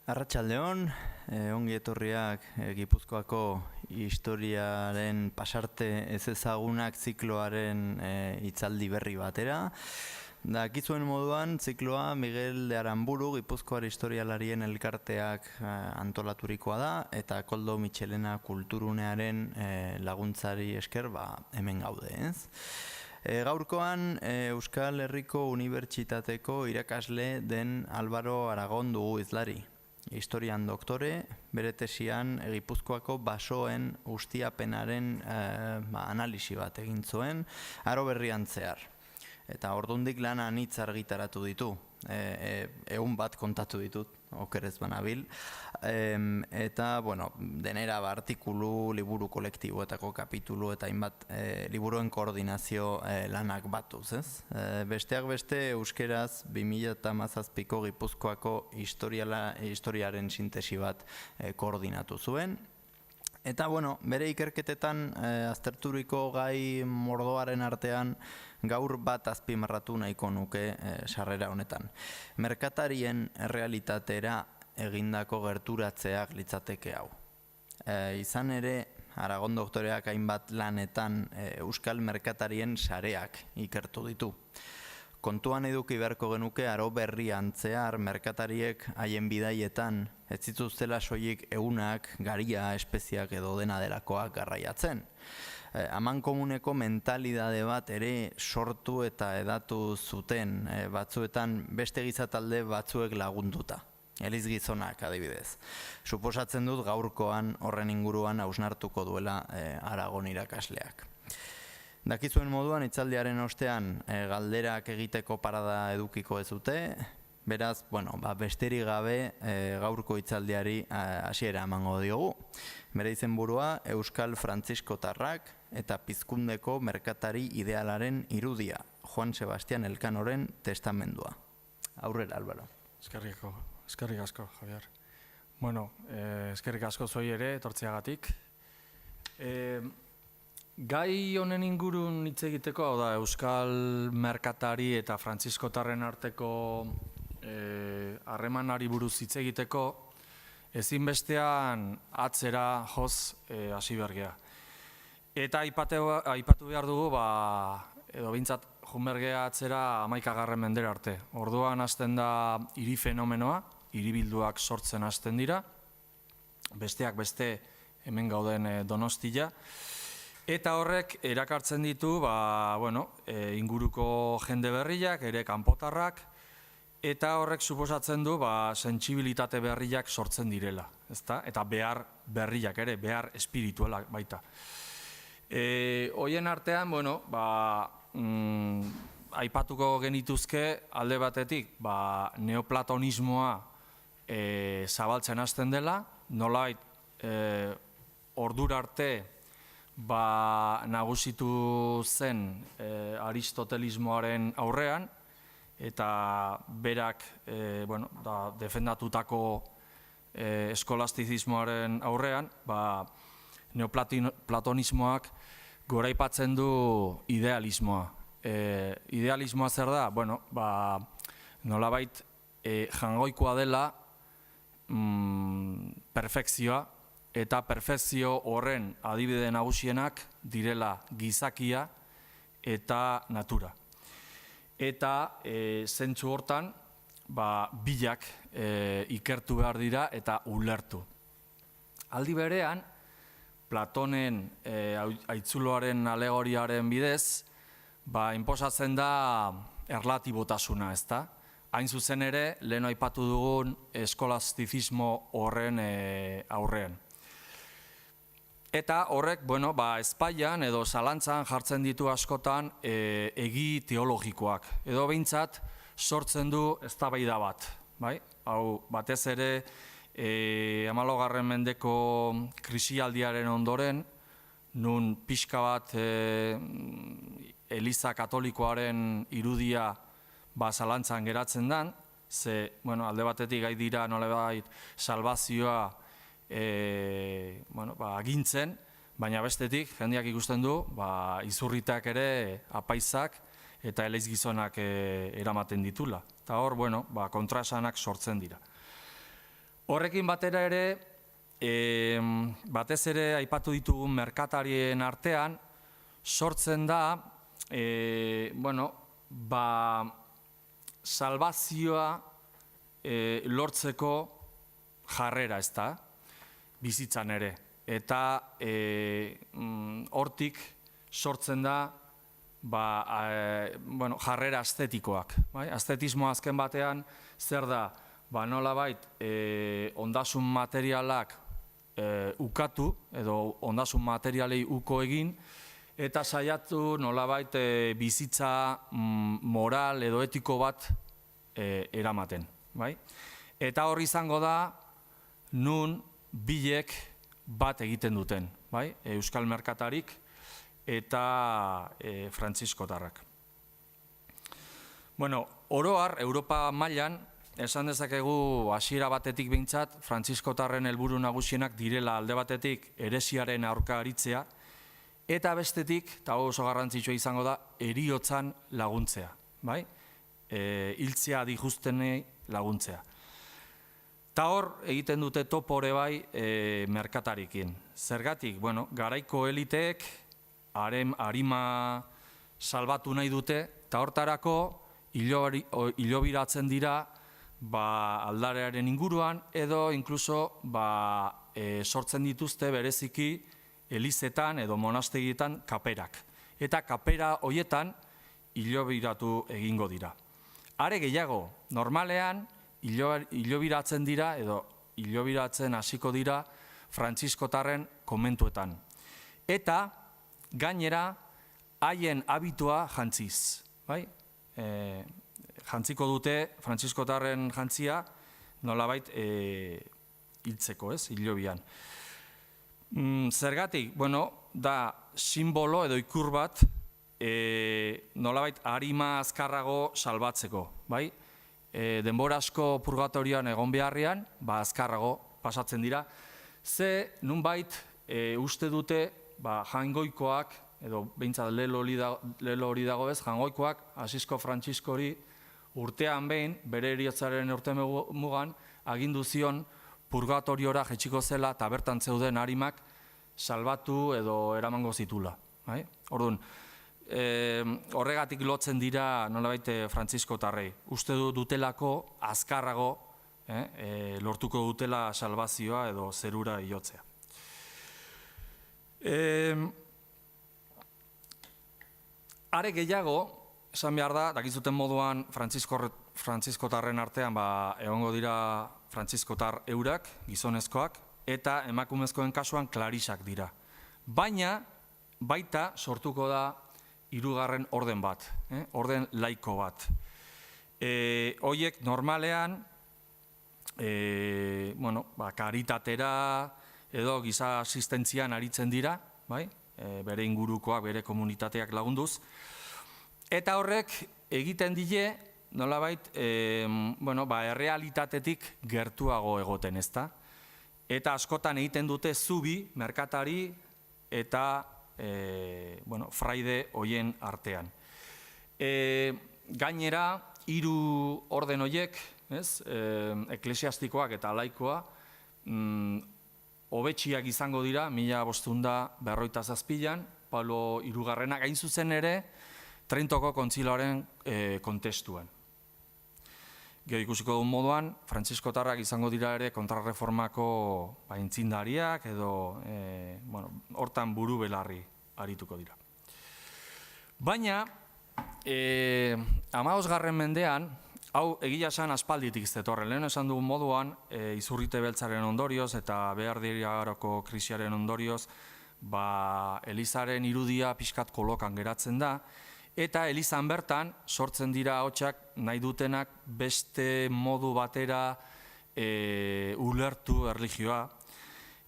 Arratsaldeon, ongi etorriak Gipuzkoako historiaren pasarte ezezagunak zikloaren hitzaldi berri batera. Dakizuen moduan, zikloa Miguel de Aramburu, Gipuzkoar historialarien elkarteak antolaturikoa da, eta Koldo Mitxelena kulturunearen laguntzari esker hemen gaude, ez? Gaurkoan Euskal Herriko Unibertsitateko irakasle den Álvaro Aragón dugu hizlari. Historian doktore, bere tesian Gipuzkoako basoen ustiapenaren analisi bat egin zuen, aro berrian zehar. Eta ordundik lan anitz argitaratu ditu, 100 bat kontatu ditut, okerez banabil. Eta, denera artikulu, liburu kolektiboetako kapitulu eta hainbat liburuen koordinazio lanak batuz, ez? Besteak beste, euskeraz 2017ko Gipuzkoako historiaren sintesi bat koordinatu zuen. Eta, bere ikerketetan azterturiko gai mordoaren artean gaur bat azpimarratu nahiko nuke sarrera honetan. Merkatarien errealitatera egindako gerturatzeak litzateke hau. Izan ere, Aragón doktoreak hainbat lanetan euskal merkatarien sareak ikertu ditu. Kontuan eduki beharko genuke aro berrian zehar merkatariek haien bidaietan ez zituztela soilik ehunak, garia, espeziak edo dena delakoak garraiatzen. Amankomuneko mentalidade bat ere sortu eta edatu zuten batzuetan beste gizatalde batzuek lagunduta. Eliz gizonak adibidez. Suposatzen dut gaurkoan horren inguruan hausnartuko duela Aragon irakasleak. Dakizuen moduan, hitzaldiaren ostean galderak egiteko parada edukiko ez dute, beraz, besterik gabe gaurko hitzaldiari hasiera emango diogu. Bere izenburua Euskal Frantziskotarrak eta Pizkundeko merkatari idealaren irudia, Juan Sebastián Elkanoren testamendua. Aurrera, Álvaro. Eskerrik asko, Javier. Eskerrik asko zoi ere, etortzeagatik. Gai honen ingurun hitz egiteko, hau da, Euskal merkatari eta frantziskotarren arteko harremanari buruz hitz egiteko, ezinbestean atzera joz hasi behar. Eta aipatu behar dugu, edo behintzat joan behar atzera 11. mendera arte. Orduan hasten da hiri fenomenoa, hiribilduak sortzen hasten dira, besteak beste hemen gauden Donostia, eta horrek erakartzen ditu inguruko jende berriak, ere kanpotarrak, eta horrek suposatzen du sentsibilitate berriak sortzen direla, ezta? Eta behar berriak ere, behar espiritualak baita. Hoien artean, aipatuko genituzke alde batetik neoplatonismoa zabaltzen hasten dela, nolait ordura arte nagusitu zen aristotelismoaren aurrean, eta berak defendatutako eskolastizismoaren aurrean, neoplatonismoak goraipatzen du idealismoa. Idealismoa zer da? Nolabait jangoikoa dela perfekzioa, eta perfekzio horren adibide nagusienak direla gizakia eta natura. Eta zentzu hortan, bilak ikertu behar dira eta ulertu. Aldi berean, Platonen haitzuloaren alegoriaren bidez, inposatzen da erlatibotasuna, ezta? Hain zuzen ere, lehen aipatu dugun eskolastizismo horren aurrean. Eta horrek, ezpaian edo zalantzan jartzen ditu askotan egi teologikoak. Edo behintzat sortzen du eztabaida bat. Hau, batez ere, 14. mendeko krisialdiaren ondoren, nun pixka bat Eliza Katolikoaren irudia zalantzan geratzen den, ze, alde batetik gai dira nolabait salbazioa agintzen, baina bestetik, jendeak ikusten du, izurritak ere apaizak eta eleiz gizonak eramaten ditula. Eta hor, kontraesanak sortzen dira. Horrekin batera ere, batez ere aipatu ditugun merkatarien artean, sortzen da, salbazioa lortzeko jarrera, ez da, bizitzan ere. Eta hortik sortzen da jarrera estetikoak. Estetismoa azken batean zer da, nolabait ondasun materialak ukatu edo ondasun materialei uko egin eta saiatu nolabait bizitza moral edo etiko bat eramaten. Eta hor izango da nun bilek bat egiten duten, Euskal Merkatarik eta frantziskotarrak. Oro har, Europa mailan, esan dezakegu hasiera batetik behintzat, frantziskotarren helburu nagusienak direla alde batetik heresiaren aurka aritzea, eta bestetik, eta oso garrantzitsua izango da, heriotzan laguntzea, hiltzea dijustenei laguntzea. Ta hor egiten dute topore merkatarikin. Zergatik, garaiko eliteek arima salbatu nahi dute, eta hortarako hilobiratzen dira aldarearen inguruan, edo inkluso sortzen dituzte bereziki elizetan edo monastegietan kaperak. Eta kapera horietan hilobiratu egingo dira. Are gehiago, normalean hilobiratzen dira edo hilobiratzen hasiko dira frantziskotarren komentuetan. Eta gainera haien habitua jantziz. Jantziko dute frantziskotarren jantzia nolabait hiltzeko, hilobian. Zergatik, da simbolo edo ikur bat nolabait arima azkarrago salbatzeko, denbora asko purgatorioan egon beharrean, azkarrago pasatzen dira, ze nunbait uste dute jaingoikoak, edo behintzat lelo hori dago ez, jaingoikoak Asisko Frantziskori urtean behin, bere heriotzaren urte mugan, agindu zion purgatoriora jetxiko zela eta bertan zeuden arimak salbatu edo eramango zitula. Orduan, horregatik lotzen dira nolabait frantziskotarrei. Uste dutelako azkarrago lortuko dutela salbazioa edo zerura iotzea. Are gehiago, esan behar da, dakizuten moduan frantziskotarren artean egongo dira frantziskotar eurak, gizonezkoak, eta emakumezkoen kasuan klarisak dira. Baina, baita sortuko da hirugarren orden bat, orden laiko bat. Horiek normalean, karitatera edo giza asistentzian aritzen dira, bere ingurukoak, bere komunitateak lagunduz, eta horrek egiten die, nolabait, errealitatetik gertuago egoten, ezta? Eta askotan egiten dute zubi, merkatari eta fraide hoien artean. Gainera, 3 orden horiek, eklesiastikoak eta laikoa, hobetxiak izango dira, 1557an, Paulo hirugarrenak gain zuzen ere, Trentoko kontziloaren kontestuan. Gero ikusiko duen moduan, frantziskotarrak izango dira ere kontrarreformako aintzindariak edo hortan buru belarri arituko dira. Baina, 15. mendean, hau egia esan aspalditik zetorren, lehen esan dugun moduan, izurrite beltzaren ondorioz eta Behardirako krisiaren ondorioz, Elizaren irudia pixkat kolokan geratzen da, eta Elizan bertan sortzen dira ahotsak nahi dutenak beste modu batera ulertu erlijioa.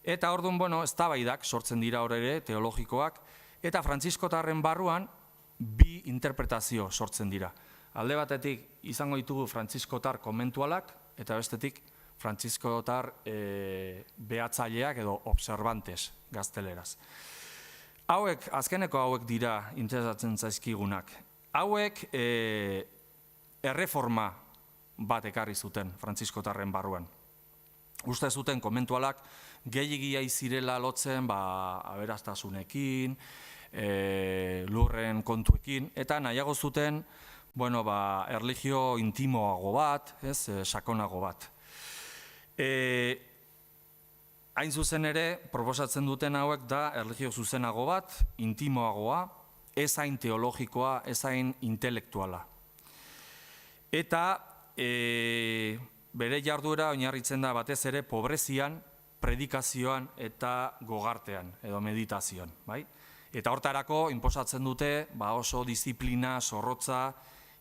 Eta orduan, eztabaidak sortzen dira hor ere, teologikoak, eta frantziskotarren barruan 2 interpretazio sortzen dira. Alde batetik izango ditugu frantziskotar komentualak, eta bestetik frantziskotar behatzaileak edo observantes gazteleraz. Azkeneko hauek dira interesatzen zaizkigunak. Hauek erreforma bat ekarri zuten frantziskotarren barruan. uste zuten komentualak gehiagia izirela lotzen aberastasunekin, lurren kontuekin, eta nahiago zuten erlijio intimoago bat, sakonago bat. Hain zuzen ere, proposatzen duten hauek da erlijio zuzenago bat, intimoagoa, ez hain teologikoa, ez hain intelektuala. Eta bere jarduera oinarritzen da batez ere pobrezian, predikazioan eta gogartean edo meditazioan. Eta hortarako inposatzen dute oso disiplina, zorrotza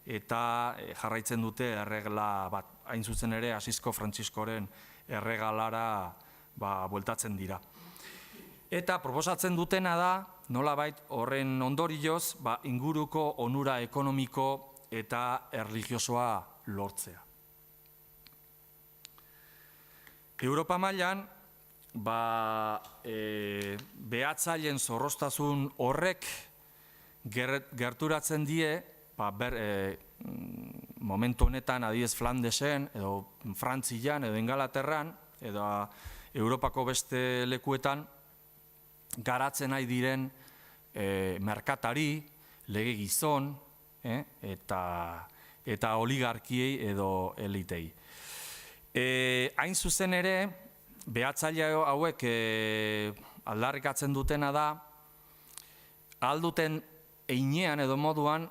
eta jarraitzen dute erregla bat. Hain zuzen ere, Asisko Frantziskoren erregalara bueltatzen dira. Eta proposatzen dutena da, nolabait horren ondorioz, inguruko onura ekonomiko eta erlijiosoa lortzea. Europa mailan, behatzaileen zorroztasun horrek gerturatzen die, momentu honetan adibidez Flandesen, edo Frantzian, edo Ingalaterran, edo Europako beste lekuetan, garatzen nahi diren merkatari, lege gizon, eta oligarkiei edo elitei. Hain zuzen ere, behatzaile hauek aldarrikatzen dutena da, alduten einean edo moduan,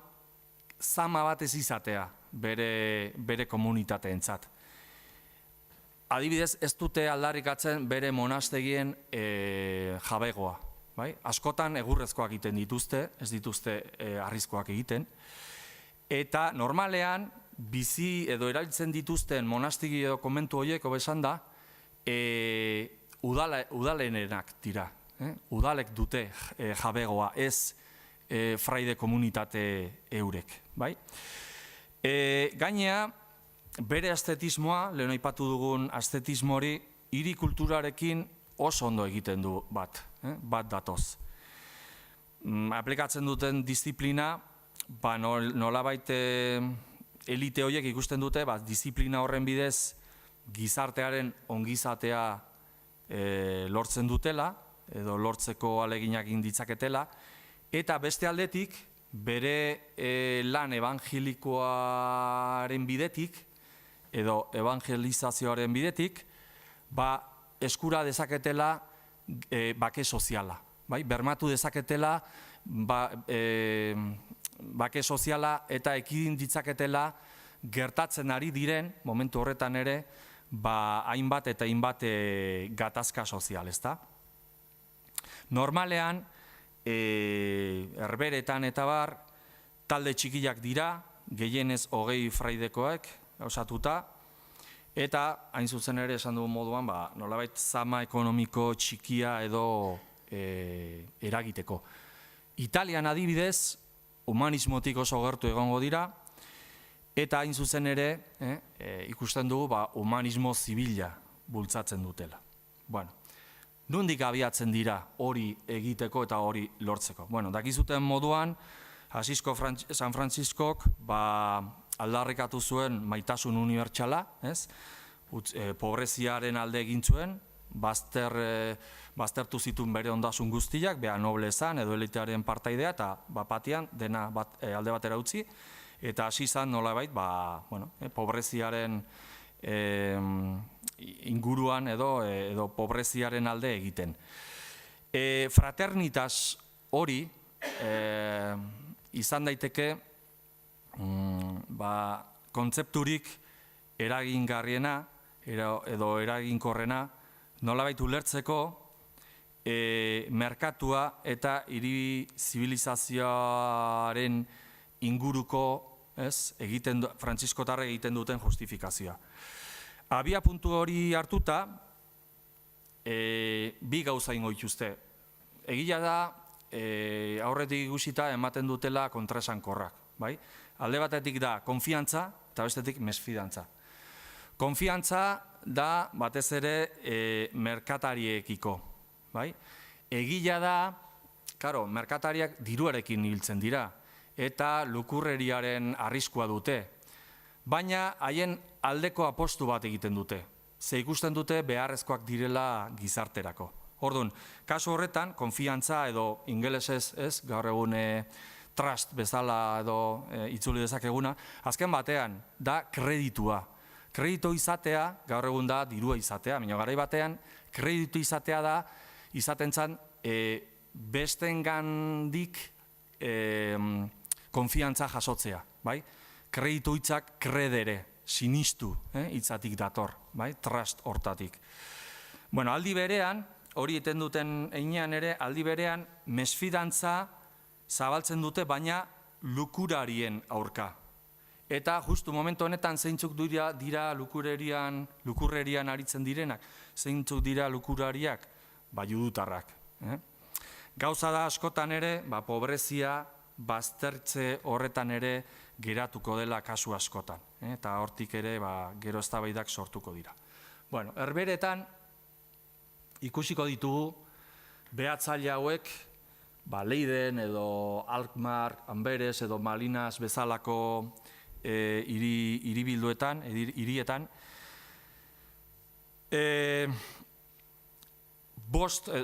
zama bat ez izatea bere komunitateentzat. Adibidez, ez dute aldarrikatzen bere monastegien jabegoa. Askotan egurrezkoak egiten dituzte, ez dituzte harrizkoak egiten. Eta normalean, bizi edo erabiltzen dituzten monastegi edo komentu horiek, hobesan da, udalenenak dira. Udalek dute jabegoa, ez fraide komunitate eurek. Gainea, bere estetismoa, lehen aipatu dugun estetismo hori, hiri kulturarekin oso ondo egiten du bat datoz. Aplikatzen duten disiplina, nolabait elite horiek ikusten dute, disiplina horren bidez gizartearen ongizatea lortzen dutela, edo lortzeko ahaleginak egin ditzaketela, eta beste aldetik, bere lan evangelikoaren bidetik, edo evangelizazioaren bidetik, eskura dezaketela bake soziala. Bermatu dezaketela bake soziala eta ekidin ditzaketela gertatzen ari diren, momentu horretan ere, hainbat eta hainbat gatazka sozial, ezta? Normalean, herberetan eta bar, talde txikiak dira, gehienez 20 fraidekoek osatuta, eta hain zuzen ere esan dugun moduan, nolabait zama ekonomiko txikia edo eragiteko. Italian adibidez, humanismotik oso gertu egongo dira, eta hain zuzen ere ikusten dugu humanismo zibila bultzatzen dutela. Nondik abiatzen dira hori egiteko eta hori lortzeko? Dakizuten moduan, Asisko San Frantziskok aldarrikatu zuen maitasun unibertsala, pobreziaren alde egin zuen, baztertu zituen bere ondasun guztiak, noble esan edo elitearen partaidea, eta batian dena alde batera utzi, eta hasi izan nolabait, pobreziaren inguruan edo pobreziaren alde egiten. Fraternitas hori izan daiteke kontzepturik eragingarriena edo eraginkorrena nolabait ulertzeko merkatua eta hiri zibilizazioaren inguruko frantziskotarrek egiten duten justifikazioa. Abia puntu hori hartuta, bi gauza ingo dituzte. Egia da, aurretik ikusita ematen dutela kontraesankorrak. Alde batetik da konfiantza eta bestetik mesfidantza. Konfiantza da batez ere merkatariekiko. Egia da, merkatariak diruarekin hiltzen dira eta lukurreriaren arriskua dute. Baina haien aldeko apostu bat egiten dute. ze ikusten dute beharrezkoak direla gizarterako. Orduan, kasu horretan, konfiantza edo ingelesez, gaur egun trust bezala edo itzuli dezakeguna, azken batean da kreditua. Kreditu izatea, gaur egun da dirua izatea, baina garai batean kreditu izatea da izaten zen bestengandik konfiantza jasotzea, bai? Kreditu hitzak kredere, sinistu hitzatik dator, bai? Trust hortatik. Bueno, aldi berean, hori eten duten heinean ere, aldi berean mesfidantza zabaltzen dute, baina lukurarien aurka. Eta justu momentu honetan zeintzuk dira lukurrerian aritzen direnak, zeintzuk dira lukurariak, judutarrak. Gauza da askotan ere, pobrezia, baztertze horretan ere geratuko dela kasu askotan. Eta hortik ere gero eztabaidak sortuko dira. Bueno, Herbeheretan ikusiko ditugu behatzaile hauek Leiden edo Alkmaar, Amberes edo Malinas bezalako hirietan,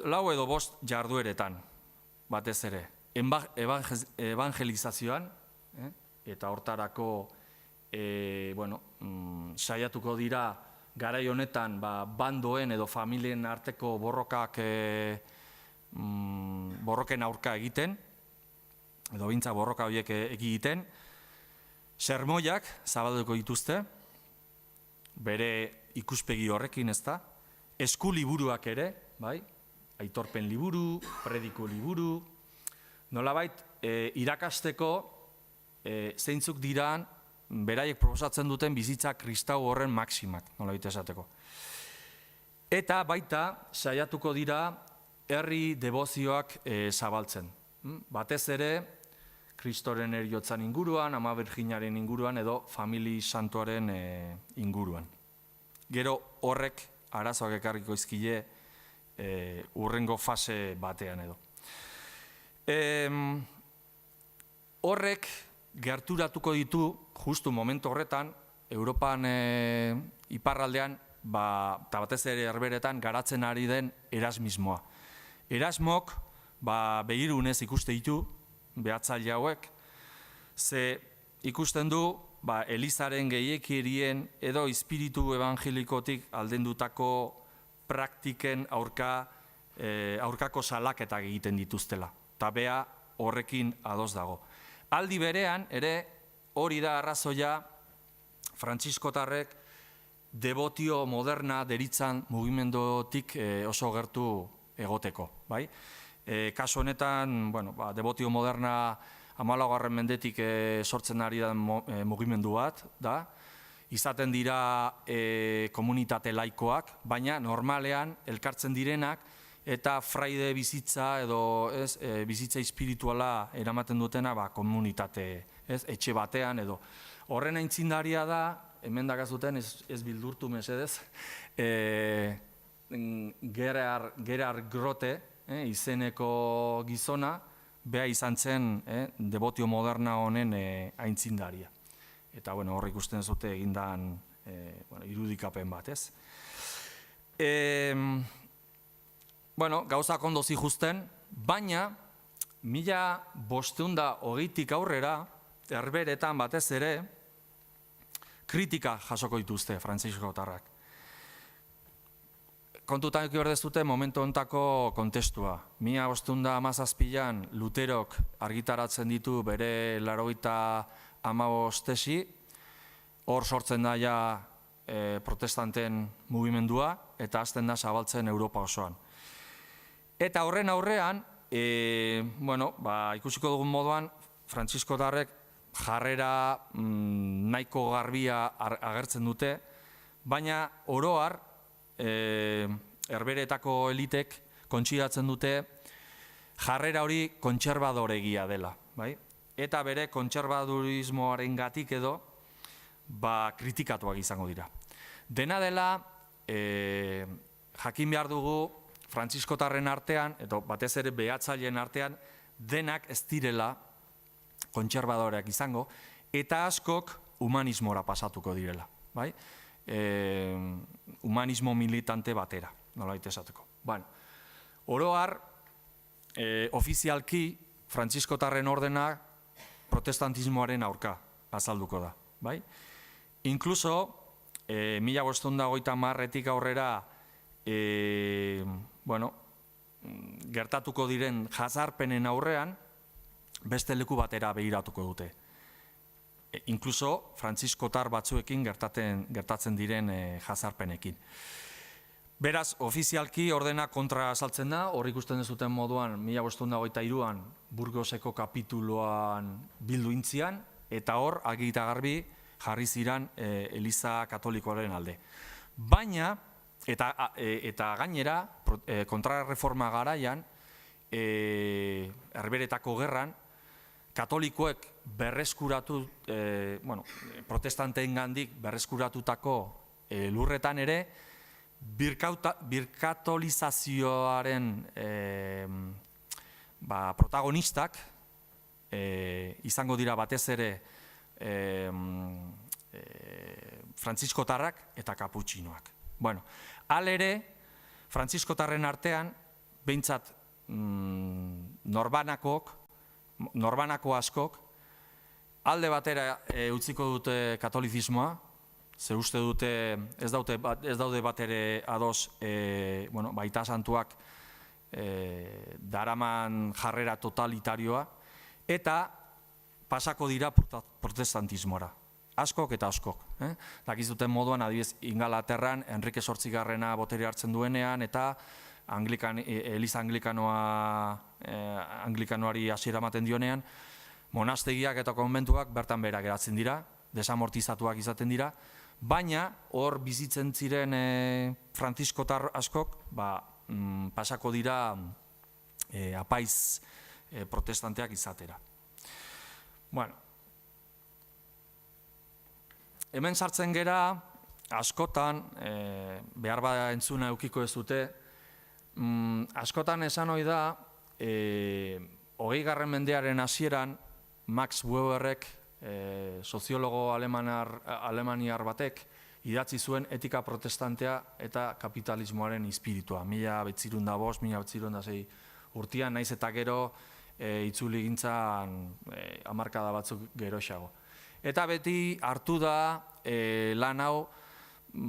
lau edo bost jardueretan, batez ere, evangelizazioan, eta hortarako saiatuko dira garai honetan bandoen edo familien arteko borroken aurka egiten, edo bintza borroka horiek egiten, sermoiak zabalduko dituzte, bere ikuspegi horrekin, ezta, eskuliburuak ere, aitorpen liburu, prediko liburu, nolabait irakasteko zeintzuk diran beraiek proposatzen duten bizitza kristau horren maksimak, nolabait esateko. Eta baita saiatuko dira herri debozioak zabaltzen. Batez ere, Kristoren heriotzan inguruan, Ama Birjinaren inguruan edo famili santuaren inguruan. Gero horrek arazoak ekarriko izkile urrengo fase batean edo. Horrek gerturatuko ditu, justu momentu horretan, Europan iparraldean, eta batez ere Herbeheretan garatzen ari den erasmismoa. Erasmok begirunez ikuste ditu, behatzaile hauek, ze ikusten du Elizaren gehiekirien edo espiritu evangelikotik aldendutako praktiken aurkako salaketak egiten dituztela. Eta bea horrekin ados dago. Aldi berean, ere hori da arrazoia frantziskotarrek debotio moderna deritzan mugimendutik oso gertu egoteko. Kasu honetan, debotio moderna 14. mendetik sortzen ari da mugimendu bat, izaten dira komunitate laikoak, baina normalean elkartzen direnak eta fraide bizitza edo bizitza espirituala eramaten dutena komunitate, etxe batean edo. Horren aitzindaria da, hemen dakazuten, ez bildurtu mesedez, Gerard Grote, izeneko gizona, beha izan zen debotio moderna honen aitzindaria. Eta hor ikusten zute egindan irudikapen bat, ez? Gauzak ondo zijusten, baina 1520 aurrera, Herbeheretan batez ere, kritika jasoko dituzte frantziskotarrak. Kontutan eki berdezute momentu hontako kontestua. 1517an Luterok argitaratzen ditu bere 85 tesi, hor sortzen da ja protestanten mugimendua eta hasten da zabaltzen Europa osoan. Eta horren aurrean, ikusiko dugun moduan, frantziskotarrek jarrera nahiko garbia agertzen dute, baina oroar, Herbeheretako elitek kontsideratzen dute jarrera hori kontserbadoregia dela. Eta bere kontserbadurismoaren gatik edo kritikatuak izango dira. Dena dela, jakin behar dugu frantziskotarren artean, eta batez ere behatzaileen artean, denak ez direla kontserbadoreak izango, eta askok humanismora pasatuko direla. humanismo militante batera, nolabait esateko. Bueno, oro har, ofizialki frantziskotarren ordena protestantismoaren aurka azalduko da, bai? Inkluso, 1550etik aurrera, gertatuko diren jazarpenen aurrean, beste leku batera begiratuko dute. Inkluso, frantziskotar batzuekin gertatzen diren jazarpenekin. Beraz, ofizialki ordena kontra azaltzen da, hor ikusten dezuten moduan, 1523an Burgoseko kapituloan bildu intzian, eta hor, argi eta garbi, jarri ziran Eliza Katolikoaren alde. Baina, eta gainera, kontrarreforma garaian, Herberetako gerran, katolikoek berreskuratu, protestanteengandik berreskuratutako lurretan ere, birkatolizazioaren protagonistak izango dira batez ere frantziskotarrak eta kaputxinoak. Bueno, halere, frantziskotarren artean, behintzat norbanako askok, alde batera utziko dute katolizismoa, ze uste dute ez daude bat ere ados baita santuak daraman jarrera totalitarioa, eta pasako dira protestantismoara. Askok eta askok. Dakizuten moduan, adibidez, Ingalaterran, Enrique VIII botere hartzen duenean, eta Eliza Anglikanoari hasiera ematen dionean, monastegiak eta konbentuak bertan behera geratzen dira, desamortizatuak izaten dira, baina hor bizitzen ziren frantziskotar askok pasako dira apaiz protestanteak izatera. Bueno, hemen sartzen gera, askotan, behar bada entzuna eukiko ez dute, askotan esan ohi da, 20. mendearen hasieran, Max Weberrek, soziologo alemaniar batek, idatzi zuen etika protestantea eta kapitalismoaren espiritua. 1905, 1906 urtean, naiz eta gero itzuli gintzan hamarkada batzuk geroxago. Eta beti hartu da lan hau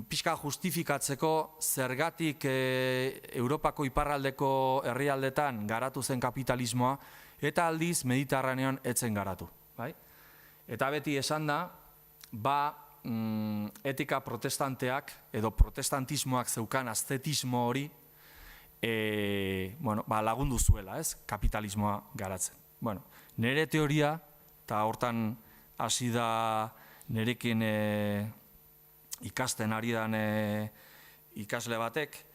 pixka justifikatzeko zergatik Europako iparraldeko herrialdetan garatu zen kapitalismoa eta aldiz Mediterraneoan etzen garatu. Eta beti esan da, etika protestanteak edo protestantismoak zeukan astetismo hori lagundu zuela, kapitalismoa garatzen. Nire teoria, eta hortan hasi da nirekin ikasten ari dan ikasle batek,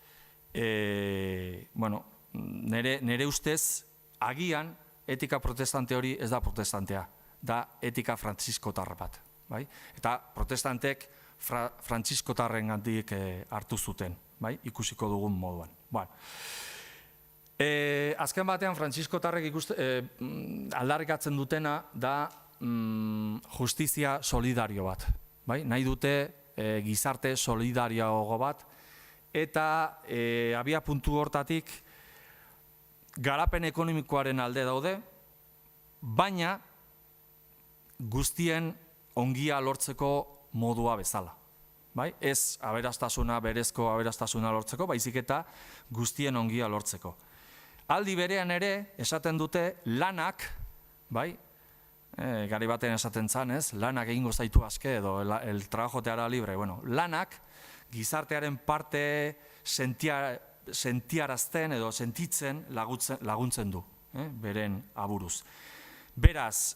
nire ustez, agian etika protestante hori ez da protestantea, da etika frantziskotar bat. Eta protestantek frantziskotarren gandik hartu zuten, ikusiko dugun moduan. Azken batean, frantziskotarrek aldarrikatzen dutena da justizia solidario bat. Nahi dute gizarte solidarioago bat, eta abia puntu hortatik garapen ekonomikoaren alde daude, baina guztien ongia lortzeko modua bezala. Ez aberastasuna, berezko aberastasuna lortzeko, baizik eta guztien ongia lortzeko. Aldi berean ere, esaten dute lanak, gari baten esaten zan, lanak egingo zaitu aske edo el trabajo te hará libre. Lanak gizartearen parte sentiarazten edo sentitzen laguntzen du, beren aburuz. Beraz,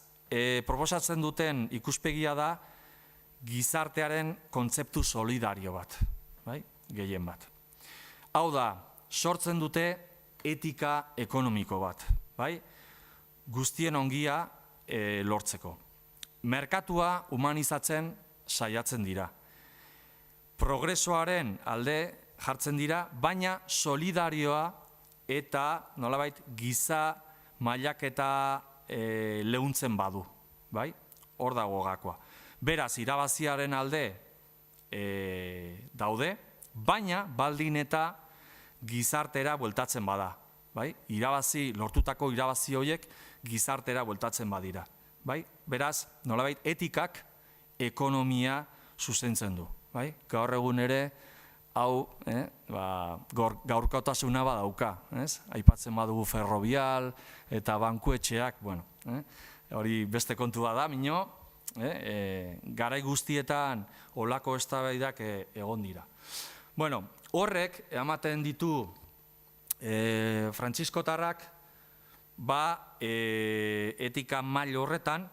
proposatzen duten ikuspegia da gizartearen kontzeptu solidario bat, gehien bat. Hau da, sortzen dute etika ekonomiko bat, guztien ongia lortzeko. Merkatua humanizatzen saiatzen dira. Progresoaren alde jartzen dira, baina solidarioa eta nolabait giza mailaketa leuntzen badu, hor dago gakoa. Beraz, irabaziaren alde daude, baina baldin eta gizartera bueltatzen bada. Bai? Lortutako irabazi horiek gizartera bueltatzen badira. Bai? Beraz, nolabait etikak ekonomia zuzentzen du. Bai? Gaur egun ere, hau gaurkotasuna badauka. Aipatzen badugu ferrobial eta bankuetxeak, hori beste kontua da, mino, garai guztietan olako eztabaidak egon dira. Horrek ematen ditu frantziskotarrak etika maila horretan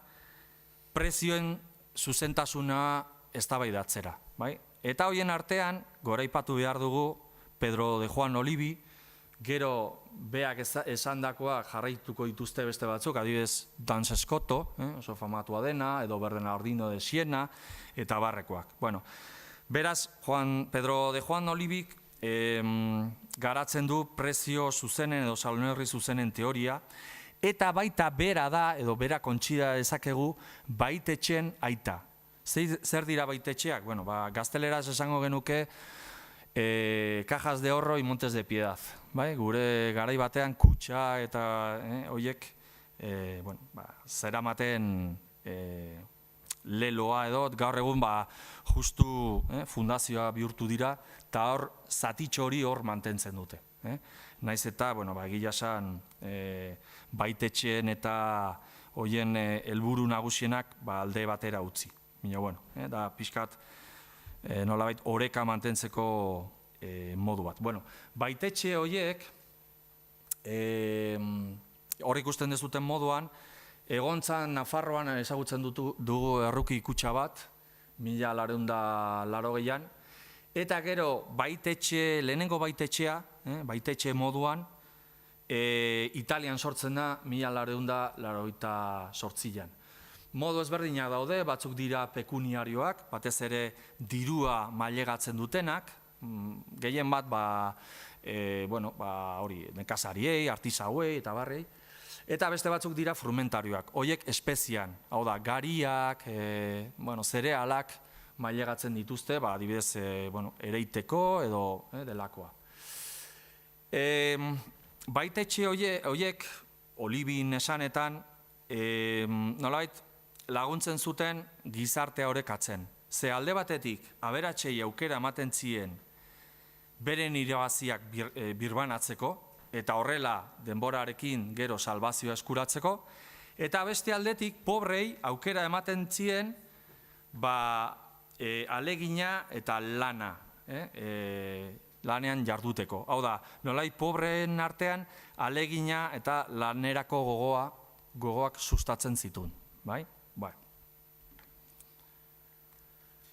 prezioen zuzentasuna eztabaidatzera. Eta horien artean, goraipatu behar dugu Pedro de Juan Olivi, gero beak esandakoak jarraituko dituzte beste batzuk, adibidez Dans Escoto, oso famatua dena, edo Bernardino de Siena, eta barrekoak. Beraz, Pedro de Juan Olivik garatzen du prezio zuzenen edo salonerri zuzenen teoria, eta baita bera da, edo bera kontxida dezakegu, baitetxen aita. Zer dira baitetxeak? Gazteleraz esango genuke cajas de ahorro y montes de piedad. Gure garai batean kutxa eta horiek zeramaten leloa edo, gaur egun justu fundazioa bihurtu dira, eta hor zatitxo hori hor mantentzen dute. Naiz eta, egia esan, baitetxeen eta horien helburu nagusienak alde batera utzi. Da pixkat nolabait oreka mantentzeko modu bat. Baitetxe horiek, hor ikusten dezuten moduan, egontzan Nafarroan ezagutzen dugu erruki kutxa bat, 1980an, eta gero lehenengo baitetxea, baitetxe moduan, Italian sortzen da 1988an. Modu ezberdinak daude, batzuk dira pekuniarioak, batez ere dirua mailegatzen dutenak, gehien bat nekazariei, artisauei eta barrei, eta beste batzuk dira frumentarioak, horiek espezian, hau da, gariak, zerealak mailegatzen dituzte, adibidez, ereiteko edo delakoa. Baitetxe horiek, Olivin esanetan, nolabait, laguntzen zuten gizartea orekatzen. Ze alde batetik, aberatsei aukera ematen zien beren irabaziak birbanatzeko, eta horrela denborarekin gero salbazioa eskuratzeko, eta beste aldetik, pobrei aukera ematen zien alegina eta lana, lanean jarduteko. Hau da, nolai pobreen artean alegina eta lanerako gogoak sustatzen zituen.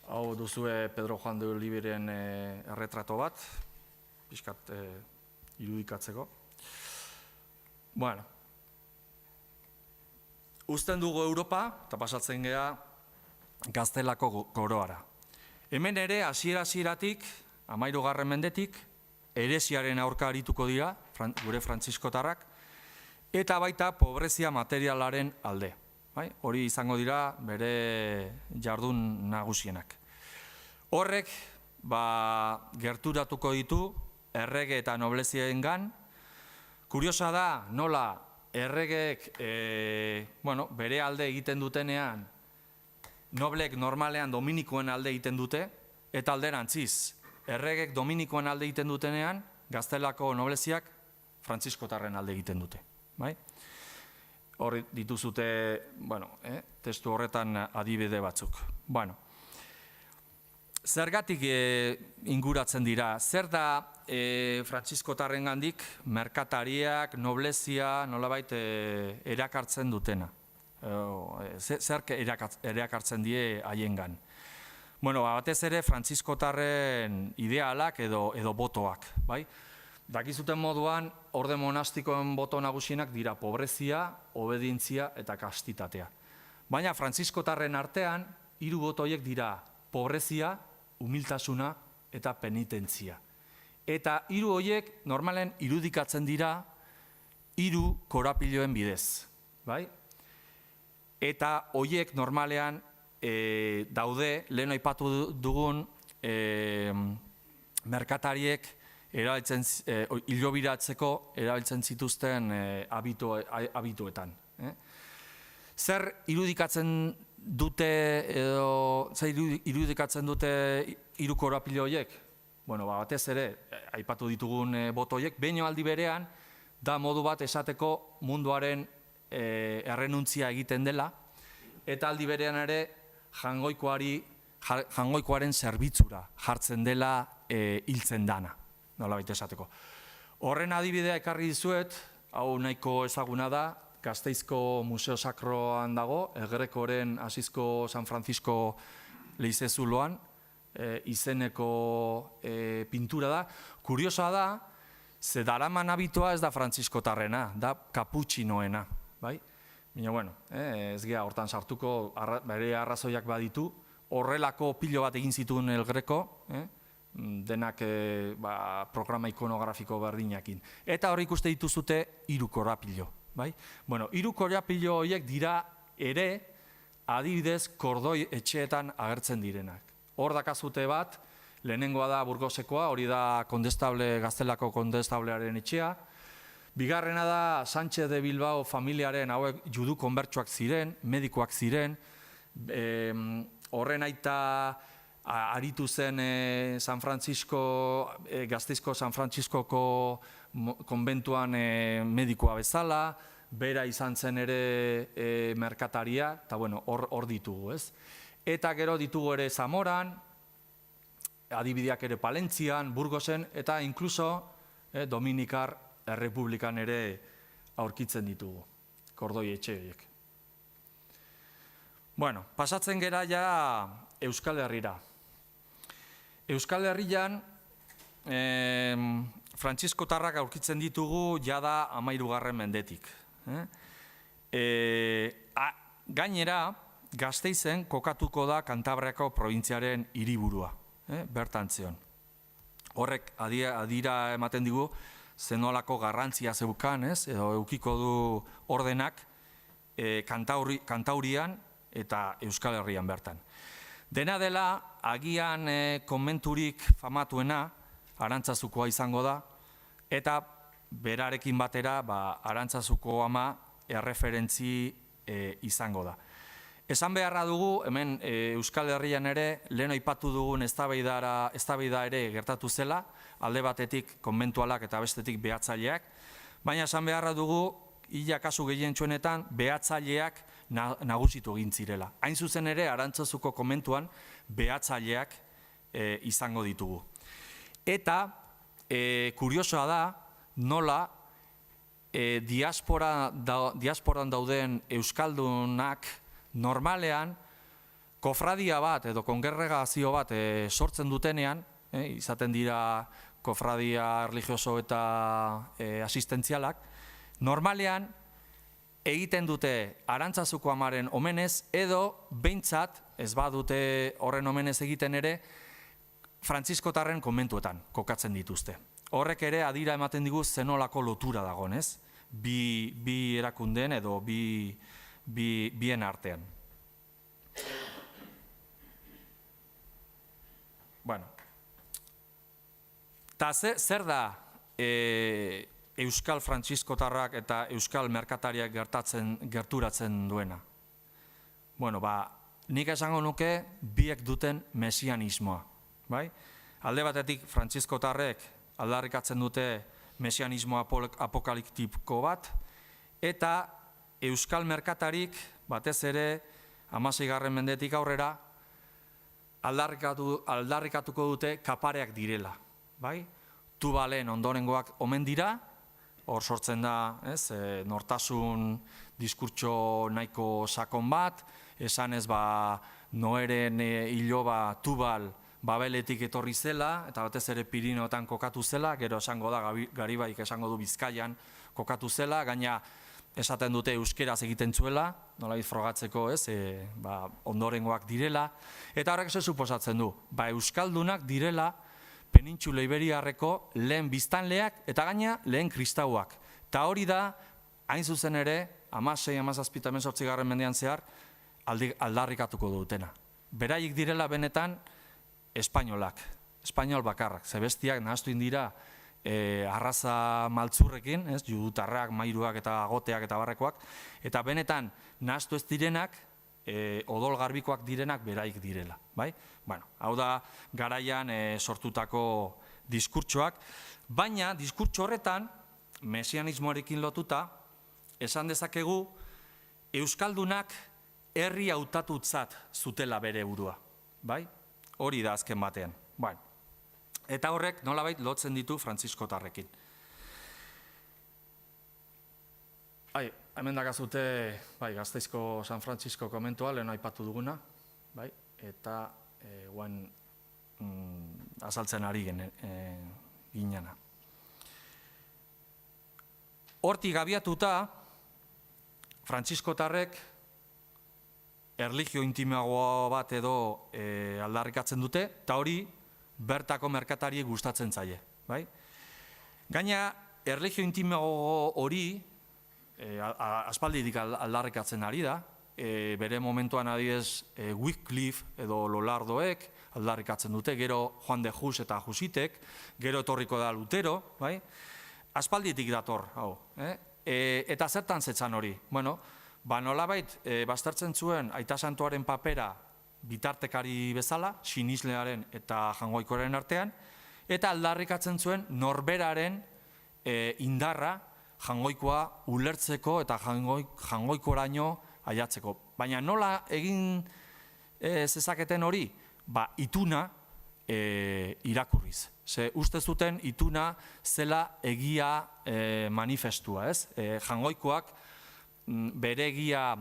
Hau duzue Pedro Juan de Oliviren erretrato bat, pixkat irudikatzeko. Uzten dugu Europa, eta pasatzen gea Gaztelako koroara. Hemen ere, hasieratik, 13. mendetik, heresiaren aurka arituko dira, gure frantziskotarrak, eta baita pobrezia materialaren alde. Hori izango dira bere jardun nagusienak. Horrek gerturatuko ditu errege eta nobleziengan. Kuriosa da nola erregeek bere alde egiten dutenean, noblek normalean dominikoen alde egiten dute, eta alderantziz, erregek dominikoen alde egiten dutenean, Gaztelako nobleziak frantziskotarren alde egiten dute. Hor dituzute, testu horretan adibide batzuk. Zergatik inguratzen dira? Zer da frantziskotarren gandik merkatariak, noblezia, nolabait erakartzen dutena? Zer erakartzen die haiengan? Batez ere frantziskotarren idealak edo botoak. Dakizuten moduan, orde monastikoen boto nagusienak dira pobrezia, obedientzia eta kastitatea. Baina frantziskotarren artean, 3 boto horiek dira pobrezia, humiltasuna eta penitentzia. Eta 3 horiek normalen irudikatzen dira 3 korapiloen bidez. Eta horiek normalean daude, lehen aipatu dugun merkatariek hilobiratzeko erabiltzen zituzten habituetan. Zer irudikatzen dute hiru korapilo horiek? Bueno, batez ere, aipatu ditugun boto horiek, baino aldi berean, da modu bat esateko munduaren errenuntzia egiten dela, eta aldi berean ere jangoikoaren zerbitzura jartzen dela hiltzen dana, nolabait esateko. Horren adibidea ekarri dizuet, hau nahiko ezaguna da, Gasteizko Museo Sakroan dago, El Grecoren Asizko San Francisco leizezuloan, izeneko pintura da. Kuriosoa da, ze daraman habitua ez da Frantziskotarrena, da kaputxinoena, bai? Baina, bueno, ez gea hortan sartuko, bere arrazoiak baditu, horrelako pilo bat egin zituen El Greco, denak programa ikonografiko berdinakin. Eta hor ikuste dituzute hiru korapilo, bai? Bueno, hiru korapilo horiek dira ere, adibidez, kordoi etxeetan agertzen direnak. Hor dakazute bat, lehenengoa da Burgosekoa, hori da Gaztelako kondestablearen etxea. Bigarrena da Sánchez de Bilbao familiaren, hauek judu konbertsuak ziren, medikoak ziren, horren aita aritu zen Gasteizko San Frantziskoko konbentuan medikoa bezala, bera izan zen ere merkataria, eta bueno, hor ditugu, ez? Eta gero ditugu ere Zamoran, adibideak ere Palentzian, Burgosen, eta inkluso Dominikar Errepublikan ere aurkitzen ditugu, kordoi etxeek. Bueno, pasatzen gera ja Euskal Herrira. Euskal Herrian, Frantziskotarrak aurkitzen ditugu jada 13. mendetik. Gainera, Gasteizen kokatuko da Kantabriako probintziaren hiriburua, bertan zion. Horrek adira ematen digu, zenolako garrantzia zeukan, edo eukiko du ordenak Kantaurian eta Euskal Herrian bertan. Dena dela, agian konbenturik famatuena Arantzazukoa izango da, eta berarekin batera Arantzazuko ama erreferentzi izango da. Esan beharra dugu, hemen Euskal Herrian ere, lehen aipatu dugun eztabaida ere gertatu zela, alde batetik konbentualak eta bestetik behatzaileak, baina esan beharra dugu, hila kasu gehientsuenetan, behatzaileak nagusitu egin zirela. Hain zuzen ere, Arantzazuko konbentuan, behatzaileak izango ditugu. Eta, kuriosoa da, nola, diasporan dauden euskaldunak normalean kofradia bat edo kongregazio bat sortzen dutenean, izaten dira kofradia religioso eta asistentzialak, normalean egiten dute Arantzazuko amaren omenez edo behintzat, ez badute horren omenez egiten ere, Frantziskotarren konbentuetan kokatzen dituzte. Horrek ere adira ematen digu zenolako lotura dagoen, ez? Bi erakundeen edo bien artean. Bueno, eta zer da Euskal Frantziskotarrak eta Euskal Merkatariak gerturatzen duena? Bueno, nik esango nuke biek duten mesianismoa. Alde batetik Frantziskotarrek aldarrikatzen dute mesianismo apokaliptiko bat, eta Euskal Merkatarik batez ere 16. mendetik aurrera aldarrikatuko dute kapareak direla. Tubalen ondorengoak omen dira, hor sortzen da nortasun diskurtso nahiko sakon bat, esanez Noeren iloba Tubal Babeletik etorri zela, eta batez ere Pirinioetan kokatu zela, gero esango da, Garibaik esango du Bizkaian kokatu zela, gaina esaten dute euskeraz egiten zuela, nolabait frogatzeko, ondorengoak direla, eta horrek ze suposatzen du, euskaldunak direla Penintxula Iberiarreko lehen biztanleak eta gaina lehen kristauak. Eta hori da, hain zuzen ere, 16-17 mendean zehar, aldarrikatuko dutena. Beraiek direla benetan espainol bakarrak, ze bestiak nahastu indira arraza maltzurrekin, judutarrak, mairuak eta agoteak eta barrekoak, eta benetan nahastu ez direnak, odol garbikoak direnak beraik direla. Hau da garaian sortutako diskurtsoak, baina diskurtso horretan, mesianismoarekin lotuta, esan dezakegu, euskaldunak herri hautatutzat zutela bere burua. Hori da azken batean. Eta horrek nolabait lotzen ditu frantziskotarrekin. Hemen dakazute Gasteizko San Francisco komentua, lehen aipatu duguna, eta guen azaltzen ari ginena. Hortik abiatuta, frantziskotarrek erlijio intimagoa bat edo aldarrikatzen dute, eta hori bertako merkatariek gustatzen zaie. Gaina, erlijio intimago hori aspalditik aldarrikatzen ari da, bere momentuan adibidez Wycliffe edo Lollardoek aldarrikatzen dute, gero Juan de Hus eta Husitek, gero etorriko da Lutero, aspalditik dator, hau. Eta zertan zetzan hori? Nolabait, baztertzen zuen Aita Santuaren papera bitartekari bezala, sinislearen eta jangoikoaren artean, eta aldarrikatzen zuen norberaren indarra jangoikoa ulertzeko eta jangoikoraino aiatzeko. Baina nola egin zezaketen hori? Ituna irakurriz. Ze uste zuten ituna zela egia manifestua, ez? Jangoikoak bere egia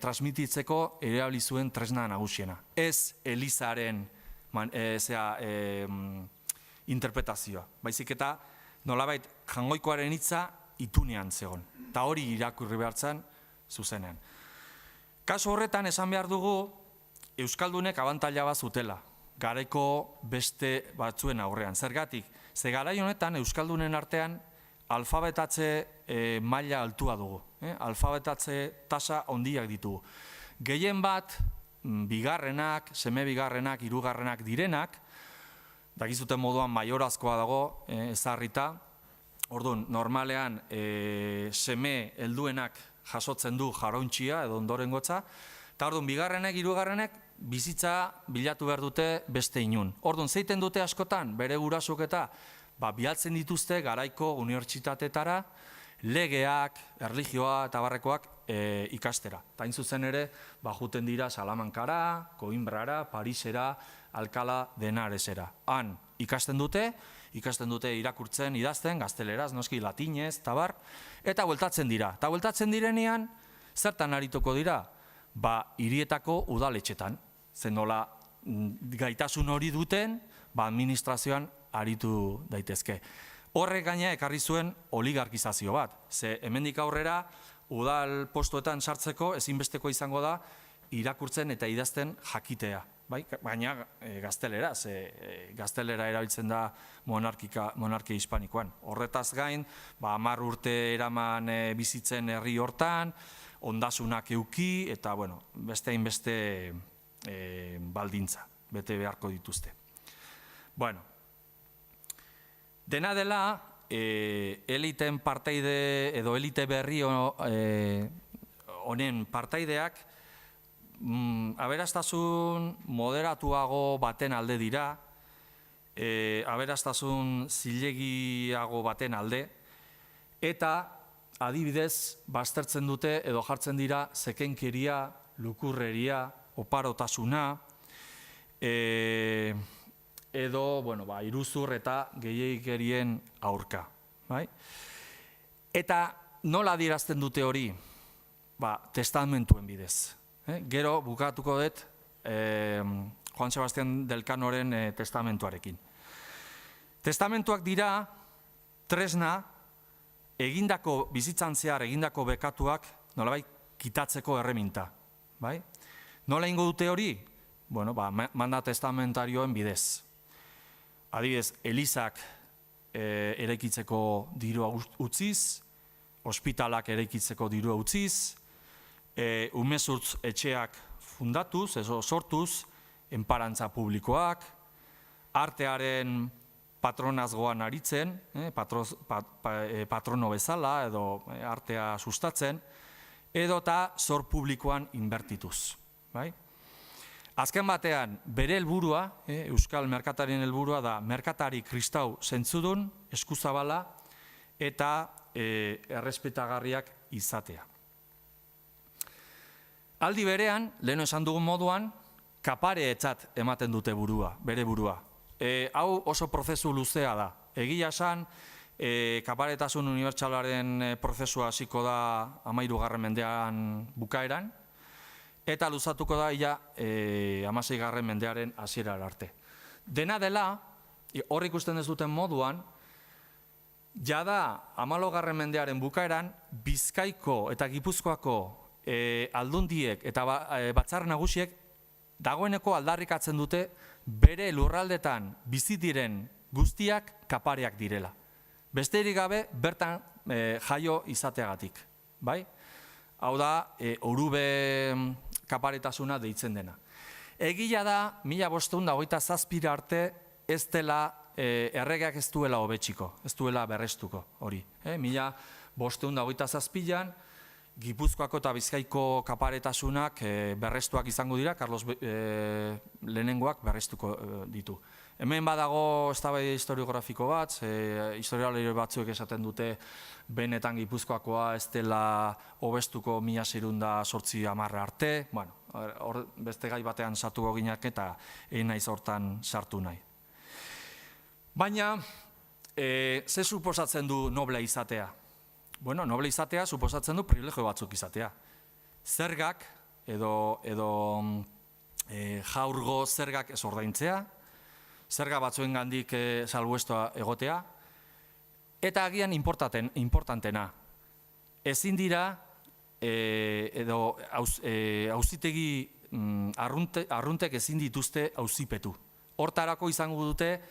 transmititzeko erabili zuen tresna nagusiena. Ez Elizaren interpretazioa. Baizik eta nolabait jangoikoaren hitza itunean zegoen. Eta hori irakurri behartzen zuzenean. Kasu horretan esan behar dugu euskaldunek abantaila bat zutela, garaiko beste batzuen aurrean. Zergatik, ze garai honetan euskaldunen artean alfabetatze maila altua dugu. Alfabetatze tasa handiak ditugu. Gehien bat, bigarrenak, seme bigarrenak, hirugarrenak direnak, dakizuten moduan maiorazkoa dago ezarrita, orduan, normalean seme helduenak jasotzen du jarauntxia edo ondorengotza, eta orduan, bigarrenek, hirugarrenek bizitza bilatu behar dute beste inun. Orduan, zeiten dute askotan, bere gurasok eta bialtzen dituzte garaiko unibertsitatetara, legeak, erlijioa eta barrekoak ikastera. Eta hain zuzen ere, juten dira Salamankara, Coimbrara, Parisera, Alcalá de Henaresera. Han ikasten dute irakurtzen, idazten, gazteleraz, noski latinez, tabar, eta bueltatzen dira. Eta bueltatzen direnean, zertan arituko dira? Hirietako udaletxetan. Zen nola gaitasun hori duten, administrazioan aritu daitezke. Horrek gaina ekarri zuen oligarkizazio bat. Ze hemendik aurrera, udal postuetan sartzeko ezinbesteko izango da irakurtzen eta idazten jakitea. Baina gaztelera, gaztelera erabiltzen da monarkia hispanikoan. Horretaz gain, 10 urte eraman bizitzen herri hortan, ondasunak euki, eta beste hainbeste baldintza, bete beharko dituzte. Dena dela, eliten partaide edo elite berri honen partaideak aberastasun moderatuago baten alde dira, aberastasun zilegiago baten alde, eta adibidez baztertzen dute edo jartzen dira zekenkeria, lukurreria, oparotasuna, edo iruzur eta gehiegikerien aurka. Eta nola adierazten dute hori? Testamentuen bidez. Gero bukatuko dut Juan Sebastián del Canoren testamentuarekin. Testamentuak dira tresna egindako bizitzan zehar egindako bekatuak nolabait kitatzeko erreminta. Nola ingo dute hori? Manda testamentarioen bidez. Adibidez, Elizak eraikitzeko dirua utziz, ospitalak eraikitzeko dirua utziz, umezurtz etxeak fundatuz, sortuz, enparantza publikoak, artearen patronazgoan aritzen, patrono bezala edo artea sustatzen, edota zor publikoan inbertituz. Azken batean, bere helburua, euskal merkatarien helburua da merkatari kristau zentzudun, eskuzabala eta errespetagarriak izatea. Aldi berean, lehen esan dugun moduan, kapareetzat ematen dute burua, bere burua. Hau oso prozesu luzea da. Egia esan, kaparetasun unibertsalaren prozesua hasiko da 13. mendean bukaeran, eta luzatuko da ia 16. mendearen hasierara arte. Dena dela, hor ikusten ez duten moduan, jada 14. mendearen bukaeran, Bizkaiko eta Gipuzkoako aldundiek eta batzar nagusiek dagoeneko aldarrikatzen dute bere lurraldetan bizi diren guztiak kapareak direla. Besterik gabe bertan jaio izateagatik. Hau da, orube kaparetasuna deitzen dena. Egia da, 1527 arte ez dela erregeak ez duela hobetsiko, ez duela berrestuko hori. 1527an Gipuzkoako eta Bizkaiko kaparetasunak berrestuak izango dira, Carlos lehenengoak berrestuko ditu. Hemen badago eztabaida historiografiko bat, historialari batzuek esaten dute benetan Gipuzkoakoa ez dela hobestuko 1608 arte, hor beste gai batean sartuko ginak eta egin naiz hortan sartu nahi. Baina, ze suposatzen du noble izatea? Bueno, noble izatea suposatzen du privilegio batzuk izatea. Zergak edo jaurgo zergak ez ordaintzea, zerga batzuengandik salbuestua egotea, eta agian importantena. Ezin dira edo auzitegi arruntek ezin dituzte auzipetu. Hortarako izango dute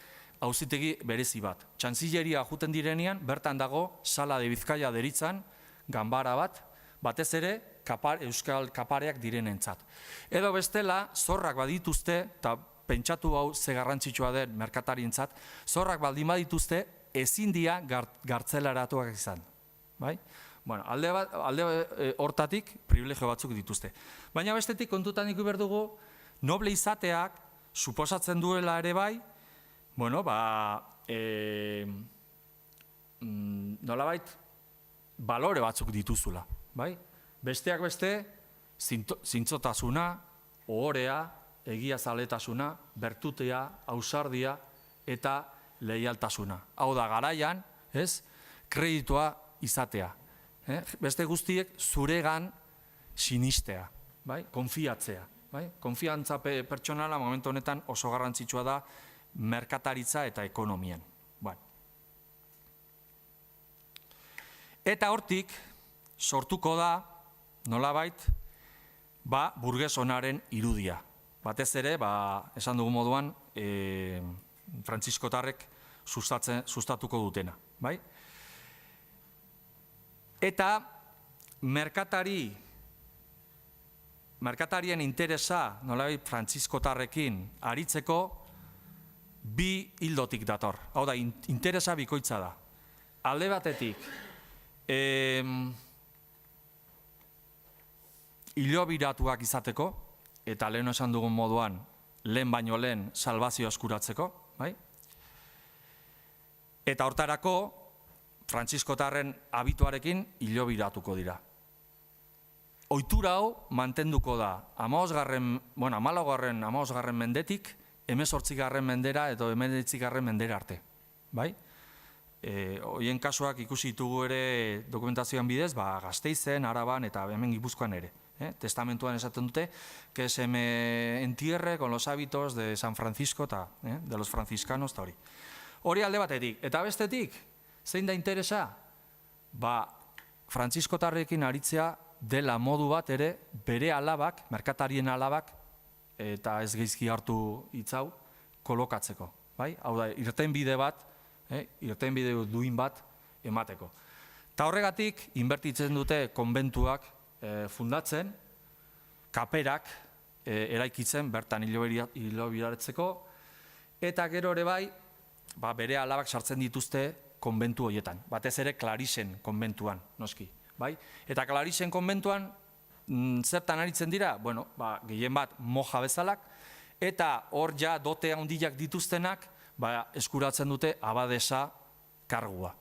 auzitegi berezi bat. Txantzilleria juten direnean, bertan dago Sala de Bizkaia deritzan, ganbara bat, batez ere euskal kapareak direnentzat. Edo bestela, zorrak badituzte, eta pentsatu hau ze garrantzitsua den merkatarientzat, zorrak baldin badituzte ezin dira gartzelaratuak izan. Alde hortatik privilegio batzuk dituzte. Baina bestetik kontutan ikusi behar dugu, noble izateak suposatzen duela ere bai, nolabait balore batzuk dituzula. Besteak beste, zintzotasuna, ohorea, egiazaletasuna, bertutea, ausardia eta leialtasuna. Hau da, garaian, kreditua izatea. Beste guztiek zuregan sinistea, konfiatzea. Konfiantza pertsonala momentu honetan oso garrantzitsua da merkataritza eta ekonomian. Eta hortik sortuko da, nolabait, burges onaren irudia. Batez ere, esan dugu moduan, frantziskotarrek sustatuko dutena. Eta merkatarien interesa, nolabait, frantziskotarrekin aritzeko, bi hildotik dator. Hau da, interesa bikoitza da. Alde batetik, hilobiratuak izateko, eta lehen esan dugun moduan, lehen baino lehen salbazio eskuratzeko, eta hortarako, frantziskotarren abituarekin hilobiratuko dira. Ohitura hau mantenduko da 15. mendetik, 18. mendera edo 19. mendera arte. Horien kasuak ikusi ditugu ere dokumentazioan bidez, Gasteizen, Araban eta hemen Gipuzkoan ere. Testamentuan esaten dute, que se me entierre con los hábitos de San Francisco eta de los franciscanos eta hori. Hori alde batetik. Eta bestetik, zein da interesa? Frantziskotarrekin aritzea dela modu bat ere bere alabak, merkatarien alabak, eta ez geizki hartu hitzau, kolokatzeko. Hau da, irtenbide bat, irtenbide duin bat emateko. Eta horregatik, inbertitzen dute konbentuak fundatzen, kaperak eraikitzen bertan hilobiratzeko, eta gero ere bai, bere alabak sartzen dituzte konbentu horietan, batez ere Clarixen konbentuan, noski, bai? Eta Clarixen konbentuan, zertan aritzen dira? Bueno, gehien bat moja bezalak, eta hor ja dote handiak dituztenak, eskuratzen dute abadesa kargua.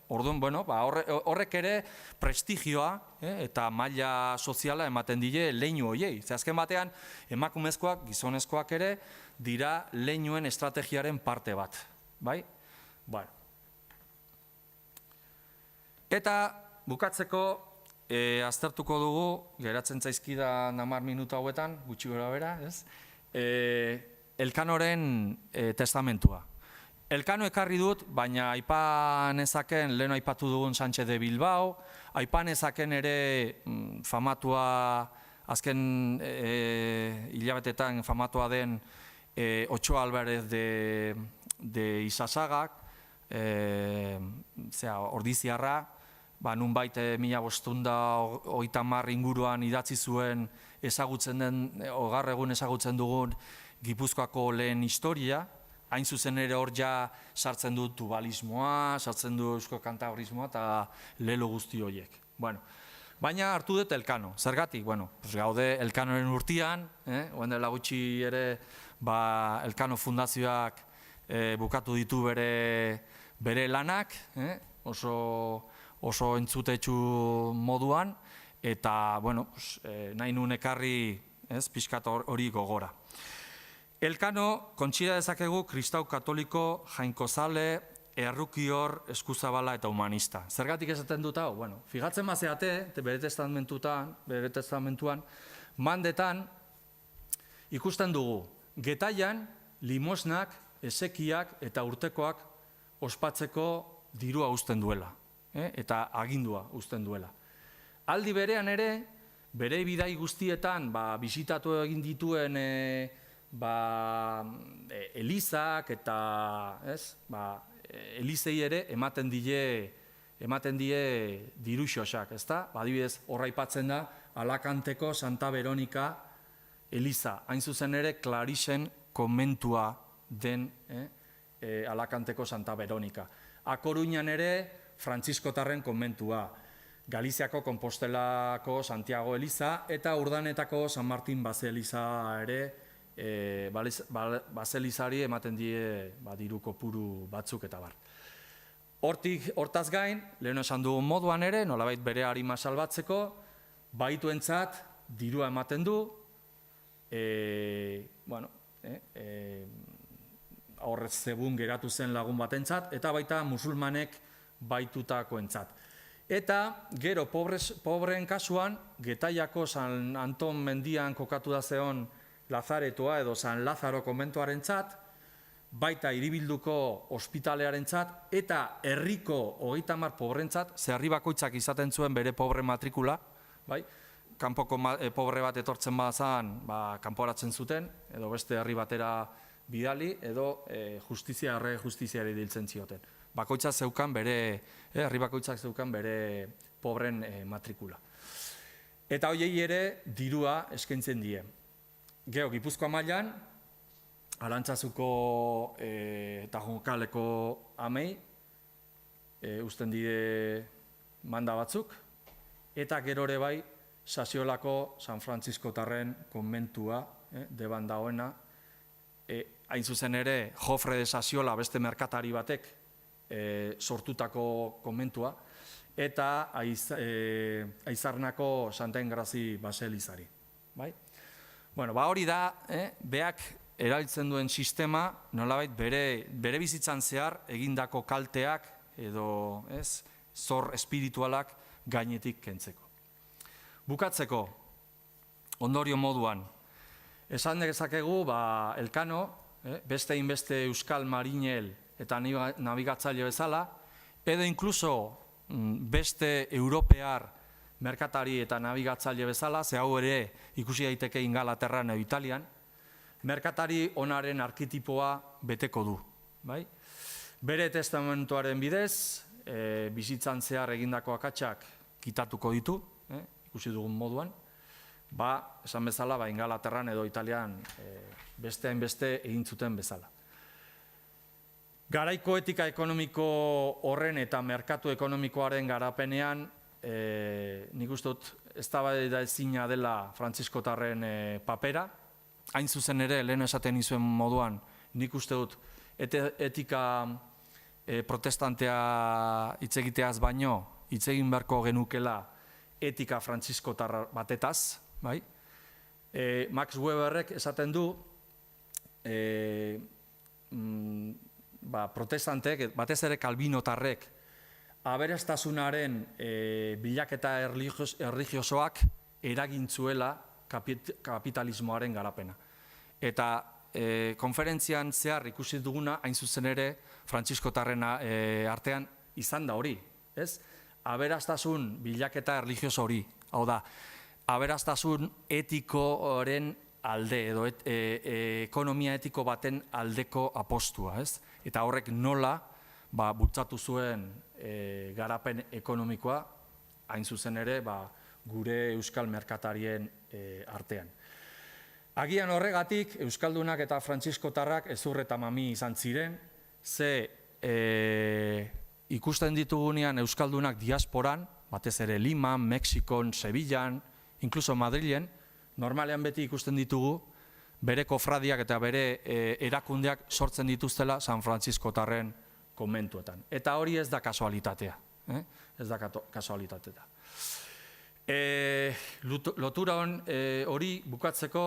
Orduan, horrek ere prestigioa eta maila soziala ematen die leinu horiei. Azken batean, emakumezkoak, gizonezkoak ere, dira leinuen estrategiaren parte bat. Eta bukatzeko, aztertuko dugu, geratzen zaizkida 10 minutu hauetan, gutxi gora bera, Elkanoren testamentua. Elkano ekarri dut, baina aipan ezaken, lehen aipatu dugun Sánchez de Bilbao, aipan ezaken ere famatua, azken hilabetetan famatua den Ochoa Álvarez de Isasagak, ordiziarra, nunbait 1530 inguruan idatzi zuen ezagutzen den, gaur egun ezagutzen dugun Gipuzkoako lehen historia, hain zuzen ere hor ja sartzen du tubalismoa, sartzen du eusko kantabrismoa eta lelo guzti horiek. Baina hartu dut Elkano, zergatik? Gaude Elkanoren urtean, oen dela gutxi ere Elkano fundazioak bukatu ditu bere lanak, oso entzutetsu moduan, eta nahi nun ekarri pixkat hori gogora. Elkano, kontsidera dezakegu kristau katoliko, jainkozale, errukior, eskuzabala eta humanista. Zergatik esaten dut hau? Fijatzen mazeate, bere testamentuan, mandetan, ikusten dugu, getaian, limosnak, esekiak eta urtekoak ospatzeko dirua uzten duela, eta agindua uzten duela. Aldi berean ere, bere bidai guztietan, bisitatu egin dituen elizak eta elizei ere ematen die diru xosak, ezta? Adibidez, horra aipatzen da Alakanteko Santa Veronika eliza, hain zuzen ere Clarixen konbentua den Alakanteko Santa Veronika. A Coruñan ere Frantziskotarren konbentua, Galiziako Kompostelako Santiago eliza eta Urdanetako San Martin Baseliza ere baselizari ematen die diru kopuru batzuk eta bar. Hortaz gain, lehen esan dugun moduan ere, nolabait bere arima salbatzeko, bahituentzat dirua ematen du, horrez zebun geratu zen lagun batentzat, eta baita musulmanek baitutakoentzat. Eta gero pobreen kasuan, Getaiako San Anton mendian kokatu da zeon Lazaretoa edo San Lazaro konbentuaren txat, baita Hiribilduko ospitalearen txat, eta herriko 30 pobren txat, ze herri bakoitzak izaten zuen bere pobre matrikula, kanpoko pobre bat etortzen bazan, kanporatzen zuten, edo beste herri batera bidali, edo justiziari diltzen zioten. Bakoitzak zeukan bere, herri bakoitzak zeukan bere pobren matrikula. Eta hoiei ere dirua eskaintzen die. Gero, Gipuzkoa mailan, Arantzazuko eta Junkaleko amei, uzten die manda batzuk, eta gero ere bai, Sasiolako San Frantziskotarren konbentua, deban dagoena, hain zuzen ere, Jofre de Sasiola beste merkatari batek sortutako konbentua, eta Aizarnako Santa Engrazi Baselizari. Hori da, beak erabiltzen duen sistema, nolabait bere bizitzan zehar egindako kalteak edo zor espiritualak gainetik kentzeko. Bukatzeko, ondorio moduan, esan dezakegu Elkano, beste inbeste euskal marinel eta nabigatzaile bezala, edo inkluso beste europear merkatari eta nabigatzaile bezala, ze hau ere ikusi daiteke Ingalaterran edo Italian, merkatari onaren arketipoa beteko du. Bere testamentuaren bidez, bizitzan zehar egindako akatsak kitatuko ditu, ikusi dugun moduan, esan bezala Ingalaterran edo Italian beste hainbeste egin zuten bezala. Garaiko etika ekonomiko horren eta merkatu ekonomikoaren garapenean, nik uste dut eztabaida ezina dela frantziskotarren papera. Hain zuzen ere, lehen esaten nizuen moduan, nik uste dut etika protestantea hitz egiteaz baino, hitz egin beharko genukela etika frantziskotar batetaz, bai? Max Weberrek esaten du, protestantek, batez ere kalbinotarrek, aberastasunaren bilaketa erlijiosoak eragintzuela kapitalismoaren garapena. Eta konferentzian zehar ikusi duguna, hain zuzen ere, frantziskotarren artean izan da hori, ez? Aberastasun bilaketa erlijioso hori, hau da, aberastasun etikoren alde edo ekonomia etiko baten aldeko apostua, ez? Eta horrek nola bultzatu zuen garapen ekonomikoa, hain zuzen ere gure euskal merkatarien artean. Agian horregatik, euskaldunak eta frantziskotarrak ezur eta mami izan ziren, ze ikusten ditugunean euskaldunak diasporan, batez ere Liman, Mexikon, Sevillan, inkluso Madrilen, normalean beti ikusten ditugu, bere kofradiak eta bere erakundeak sortzen dituztela San Frantziskotarren konbentuetan. Eta hori ez da kasualitatea. Ez da kasualitatea. Lotura hori bukatzeko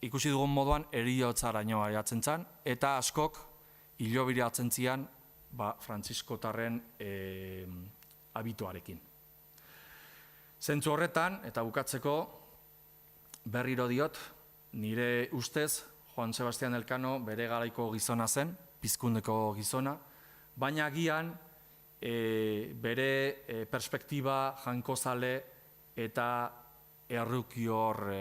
ikusi dugun moduan heriotzaraino aiatzen zen, eta askok hilobira atzen zian Frantziskotarren abituarekin. Zentzu horretan, eta bukatzeko, berriro diot, nire ustez, Juan Sebastián Elkano bere garaiko gizona zen, Pizkundeko gizona, baina agian bere perspektiba jankozale eta errukior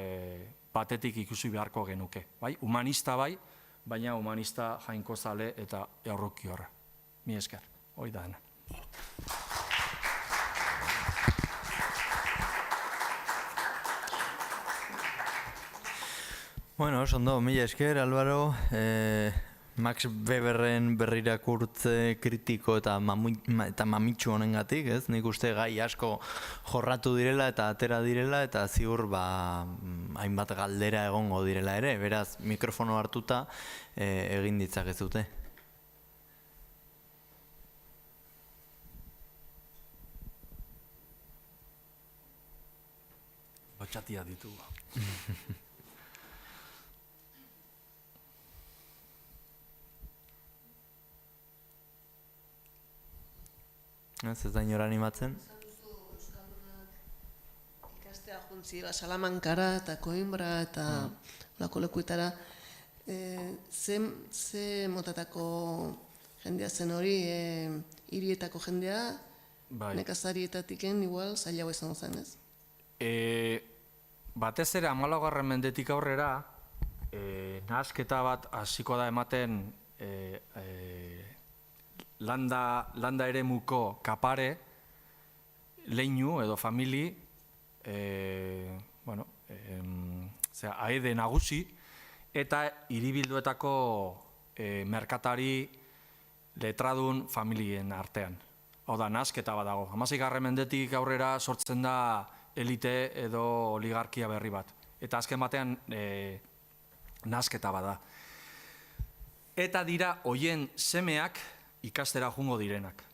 batetik ikusi beharko genuke. Humanista bai, baina humanista jainkozale eta errukiorra. Mi esker, hori da dena. Bueno, ondo, mila esker, Álvaro. Max Weberren berrirakurtze kritiko eta mamitsu honengatik, ez? Nik uste gai asko jorratu direla eta atera direla, eta ziur hainbat galdera egongo direla ere, beraz mikrofono hartuta egin ditzakezute. Batxatia ditugu. Ez da inora animatzen? Ikastea juntzila Salamankara eta Coimbra eta olako lekuetara. Ze motatako jendea zen hori, hirietako jendea, nekazarietatiken igual zailago izan zen, ez? Batez ere 14. mendetik aurrera, nahasketa bat hasiko da ematen landa eremuko kapare, leinu edo famili, aede nagusi, eta hiribilduetako merkatari letradun familien artean. Hau da, nahasketa bat dago. 16. mendetik aurrera sortzen da elite edo oligarkia berri bat. Eta azken batean nahasketa bat da. Eta dira hoien semeak ikastera jungo direnak.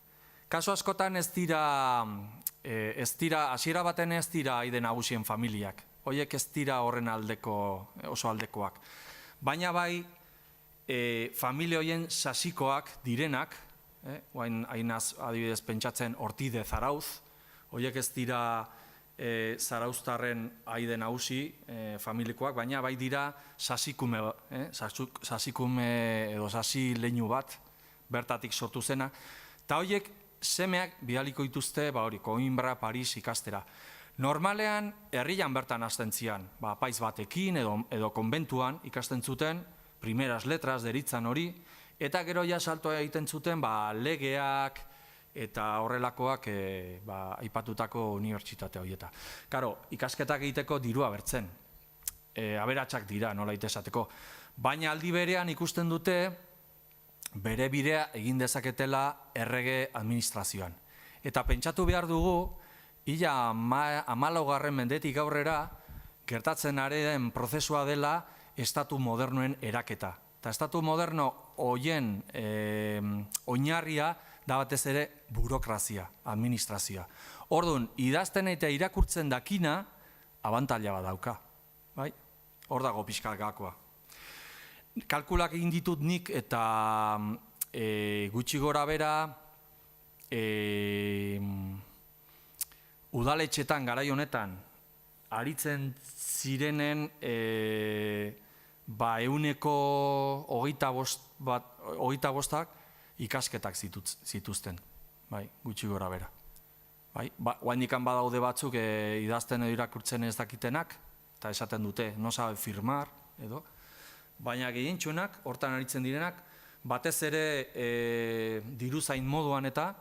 Kasu askotan ez dira, hasiera baten ez dira aide nagusien familiak. Hoiek ez dira horren oso aldekoak. Baina bai, familia hoien sasikoak direnak, hainaz adibidez pentsatzen Ortide Zarauz, hoiek ez dira Zarauztarren aide nagusi familikoak, baina bai dira sasikume edo sasi leinu bat, bertatik sortu zena, eta horiek semeak bidaliko dituzte, Coimbra, Paris ikastera. Normalean, herrian bertan hasten zian, paiz batekin edo konbentuan ikasten zuten, primeras letras deritzan hori, eta gero ja saltoa egiten zuten legeak eta horrelakoak aipatutako unibertsitate horieta. Karo, ikasketak egiteko dirua bertzen, aberatsak dira, nola esateko. Baina aldi berean ikusten dute, bere bidea egin dezaketela errege administrazioan. Eta pentsatu behar dugu, ia 14. mendetik aurrera, gertatzen ari den prozesua dela estatu modernoen eraketa. Eta estatu moderno hoien oinarria da batez ere burokrazia, administrazioa. Orduan, idazten eta irakurtzen dakina, abantaila bat dauka. Hor dago pixka gakoa. Kalkulak egin ditut nik eta gutxi gora bera, udaletxetan garai honetan aritzen zirenen euneko 25 ikasketak zituzten, gutxi gora bera. Oaindikan badaude batzuk idazten edo irakurtzen ez dakitenak, eta esaten dute, no sabe firmar, edo. Baina gehientsuenak, hortan aritzen direnak, batez ere diruzain moduan eta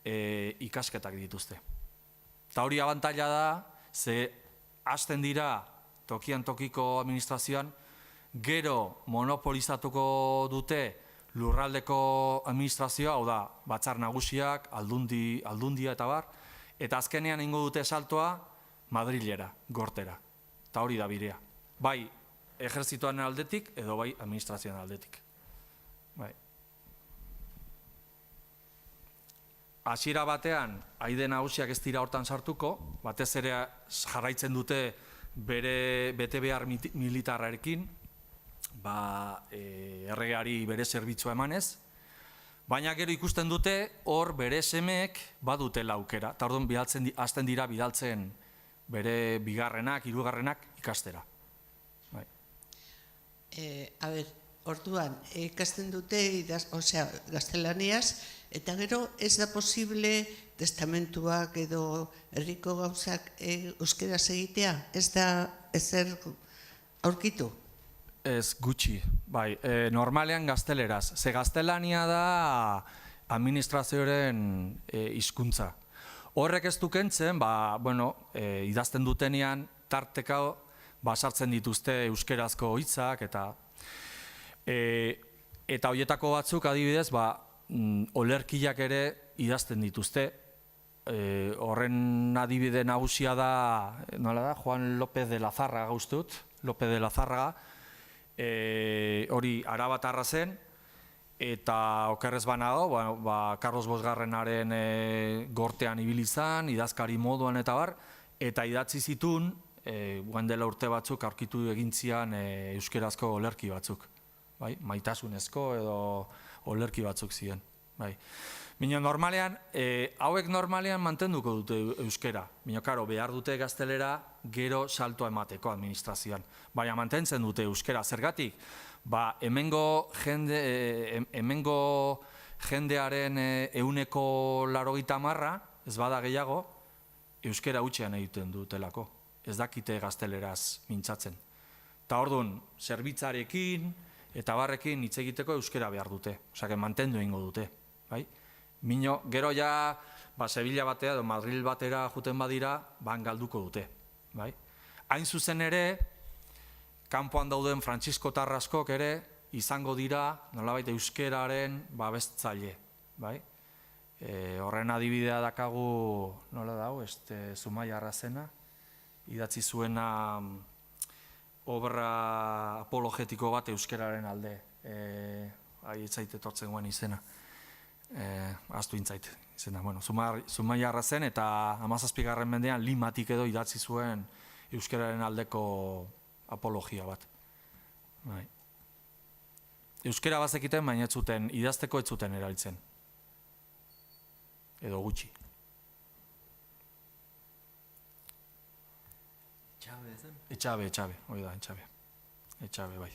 ikasketak dituzte. Eta hori abantaila da, ze hasten dira tokian tokiko administrazioan, gero monopolizatuko dute lurraldeko administrazioa, hau da, batzar nagusiak, aldundia eta bar, eta azkenean ingo dute saltoa Madrilera, gortera. Eta hori da bidea. Bai, ejerzitoaren aldetik, edo bai, administrazioaren aldetik. Hasiera batean, aide nagusiak ez dira hortan sartuko, batez ere jarraitzen dute bere bete behar militarrarekin, erregeari bere zerbitzua emanez, baina gero ikusten dute hor bere semeek badutela aukera, eta orduan hasten dira bidaltzen bere bigarrenak, hirugarrenak ikastera. A ber, orduan, ikasten dute, gaztelaniaz, eta gero ez da posible testamentuak edo herriko gauzak euskeraz egitea? Ez da ezer aurkitu? Ez gutxi, bai, normalean gazteleraz. Ze gaztelania da administrazioaren hizkuntza. Horrek ez du kentzen, idazten dutenean tarteka sartzen dituzte euskerazko hitzak eta horietako batzuk adibidez, olerkiak ere idazten dituzte. Horren adibide nagusia da, nola da, Juan López de la Zárraga ustut, López de la Zárraga, hori arabatarra zen, eta okerrez banago, Carlos Bosgarrenaren gortean ibili izan, idazkari moduan eta bar, eta idatzi zituen, guen dela urte batzuk aurkitu egintzian euskerazko olerki batzuk. Maitasunezko edo olerki batzuk ziren. Baina normalean, hauek normalean mantenduko dute euskera. Baina, karo, behar dute gaztelera gero saltoa emateko administrazioan. Baina mantentzen dute euskera. Zergatik, hemengo jendearen 90%, ez bada gehiago, euskera hutsean egiten dutelako. Ez dakite gazteleraz mintzatzen. Eta orduan, zerbitzarekin eta barrekin hitz egiteko euskera behar dute. Osea, mantendu egingo dute. Mino, gero ja, Sevilla batea edo Madril batera juten badira, galduko dute. Hain zuzen ere, kanpoan dauden frantziskotar askok ere, izango dira, nolabait euskeraren babestzaile. Horren adibidea dakagu, nola dau, Zumaia Arrazena, idatzi zuena obra apologetiko bat euskeraren alde. Aitzait etortzen guen izena. Aztu intzait izena. Zumaia Arrazen eta 17. mendean Limatik edo idatzi zuen euskeraren aldeko apologia bat. Euskera bazekiten, baina ez zuten, idazteko ez zuten erabiltzen. Edo gutxi. Etxabe, hori da, etxabe. Etxabe, bai.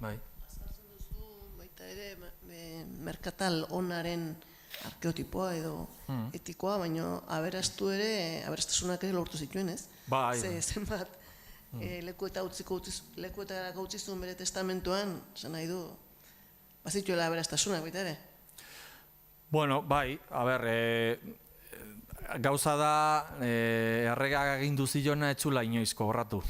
Bai. Azaltzen duzu baita ere merkatal onaren arkeotipoa edo etikoa, baina aberastasunak ere lortu zituen, ez? Bai. Zenbat lekuetara gautzi zuen bere testamentuan, zen nahi du, bazituela aberastasunak baita ere? Bueno, bai, gauza da, erregak agindu zilona etzula inoiz kobratu.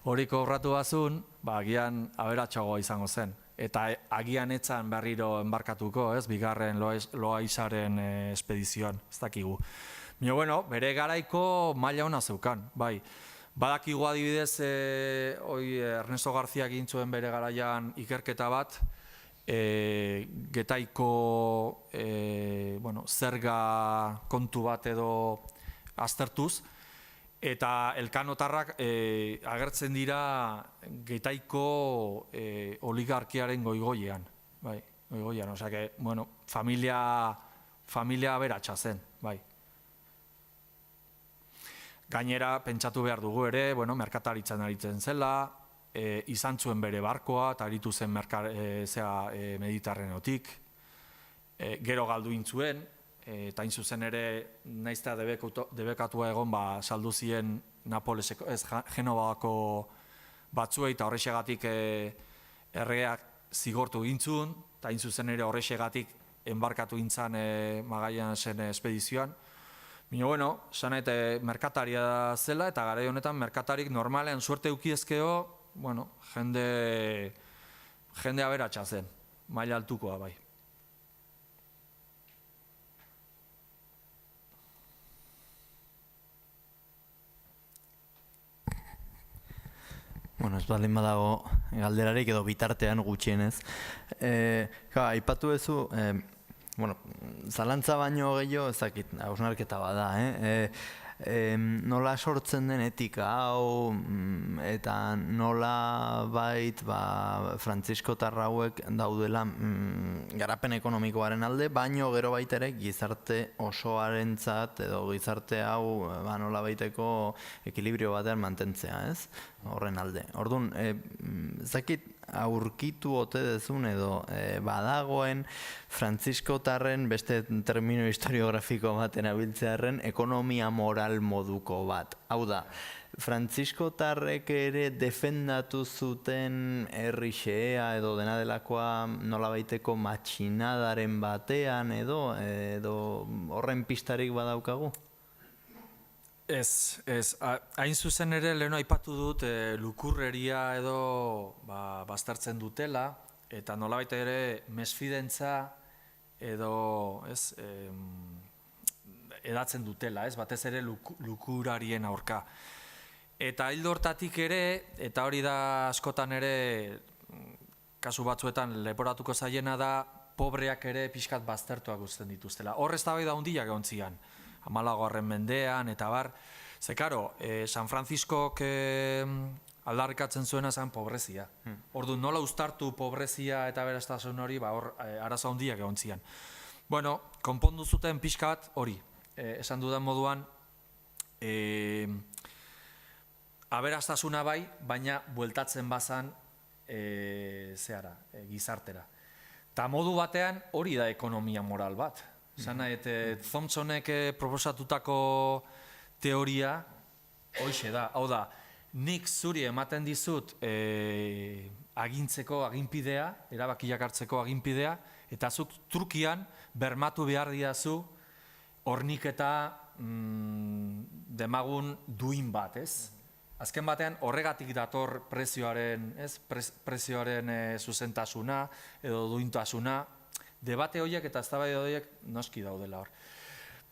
Hori kobratu bazun, agian aberatsagoa izango zen. Eta agian etzan berriro enbarkatuko, ez, bigarren Loaizaren espedizioan, ez dakigu. Baina, bueno, bere garaiko maila ona zeukan, bai. Badakigu adibidez, Ernesto García egin zuen bere garaian ikerketa bat, Getaiko zerga kontu bat edo aztertuz, eta elkanotarrak agertzen dira Getaiko oligarkiaren goigoian, bai, goigoian, osea que, bueno, familia aberatsa zen, bai. Gainera, pentsatu behar dugu ere, bueno, merkataritzan aritzen zela, izan zuen bere barkoa, eta aritu zen Mediterraneotik, gero galdu intzuen, eta hain zuzen ere, naizta debekatua egon, saldu ziren Napoleseko, ez, Genovako batzuei, eta horrexegatik erregeak zigortu gintzun, eta hain zuzen ere horrexegatik enbarkatu gintzan Magallanesen espedizioan. Baina, bueno, zanait merkataria zela, eta garai honetan merkatarik normalean suerte eukiezkeo, bueno, jende aberatsa zen, maila altukoa bai. Bueno, ez baldin badago galderarik edo bitartean gutxienez. Aipatu duzu, bueno, zalantza baino gehiago ezakit, hausnarketa bada, nola sortzen den etika hau, eta nola bait frantziskotar hauek daudela garapen ekonomikoaren alde, baino gero baita ere gizarte osoarentzat edo gizarte hau nola baiteko ekilibrio batean mantentzea, ez? Horren alde. Orduan, zakit aurkitu ote dezun edo badagoen frantziskotarren beste termino historiografiko baten abiltzearen ekonomia moral moduko bat. Hau da, frantziskotarrek ere defendatu zuten herri xehea edo dena delakoa nolabaiteko matxinadaren batean edo horren pistarik badaukagu? Ez, hain zuzen ere leheno aipatu dut lukurreria edo baztertzen dutela, eta nolabait ere mesfidentza edo edatzen dutela, batez ere lukurarien aurka. Eta hildo hortatik ere, eta hori da askotan ere, kasu batzuetan leporatuko zaiena da, pobreak ere pixkat baztertuak uzten dituztela. Hor eztabaida handiak egon zian. 14. mendean, eta bar. Ze, karo, San Franciscok aldarrikatzen zuena zen pobrezia. Ordu, nola uztartu pobrezia eta aberastasun hori, hor arazo handiak egon zian. Bueno, konpondu zuten pixka bat hori. Esan dudan moduan, aberastasuna bai, baina bueltatzen bazan gizartera. Ta modu batean hori da ekonomia moral bat. Zana, Thompsonek proposatutako teoria hoxe da. Hau da, nik zuri ematen dizut agintzeko aginpidea, erabakiak hartzeko aginpidea, eta zuk trukian bermatu behar didazu horniketa demagun duin bat, ez? Azken batean horregatik dator prezioaren zuzentasuna edo duintasuna, debate horiek eta eztabaida horiek noski daudela hor.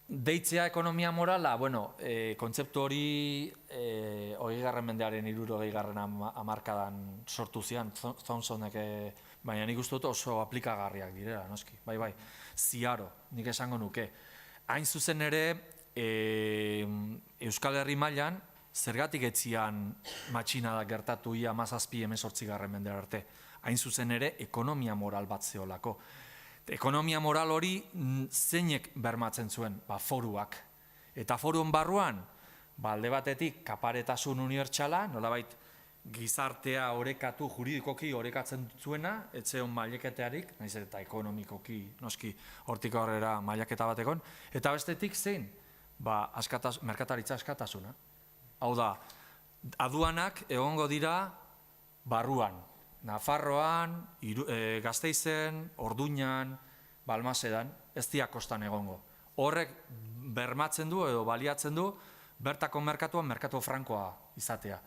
Deitzea ekonomia morala, bueno, kontzeptu hori 20. mendearen 60. hamarkadan sortu zian, Thompsonek, baina nik uste dut oso aplikagarriak direla, noski, bai, ziaro, nik esango nuke. Hain zuzen ere, Euskal Herri mailan, zergatik etzian matxinadak gertatu ia 17-18. mendean arte. Hain zuzen ere, ekonomia moral bat zeolako. Ekonomia moral hori zeinek bermatzen zuen? Foruak. Eta foruen barruan, alde batetik kaparetasun unibertsala, nolabait gizartea orekatu, juridikoki orekatzen zuena, etzeon maileketearik, nahiz eta ekonomikoki, noski, hortik aurrera mailaketa batekon, eta bestetik zein? Merkataritza askatasuna. Hau da, aduanak egongo dira barruan. Nafarroan, Gasteizen, Orduñan, Balmasedan, ez dira kostan egongo. Horrek bermatzen du edo baliatzen du bertako merkatuan merkatu frankoa izatea.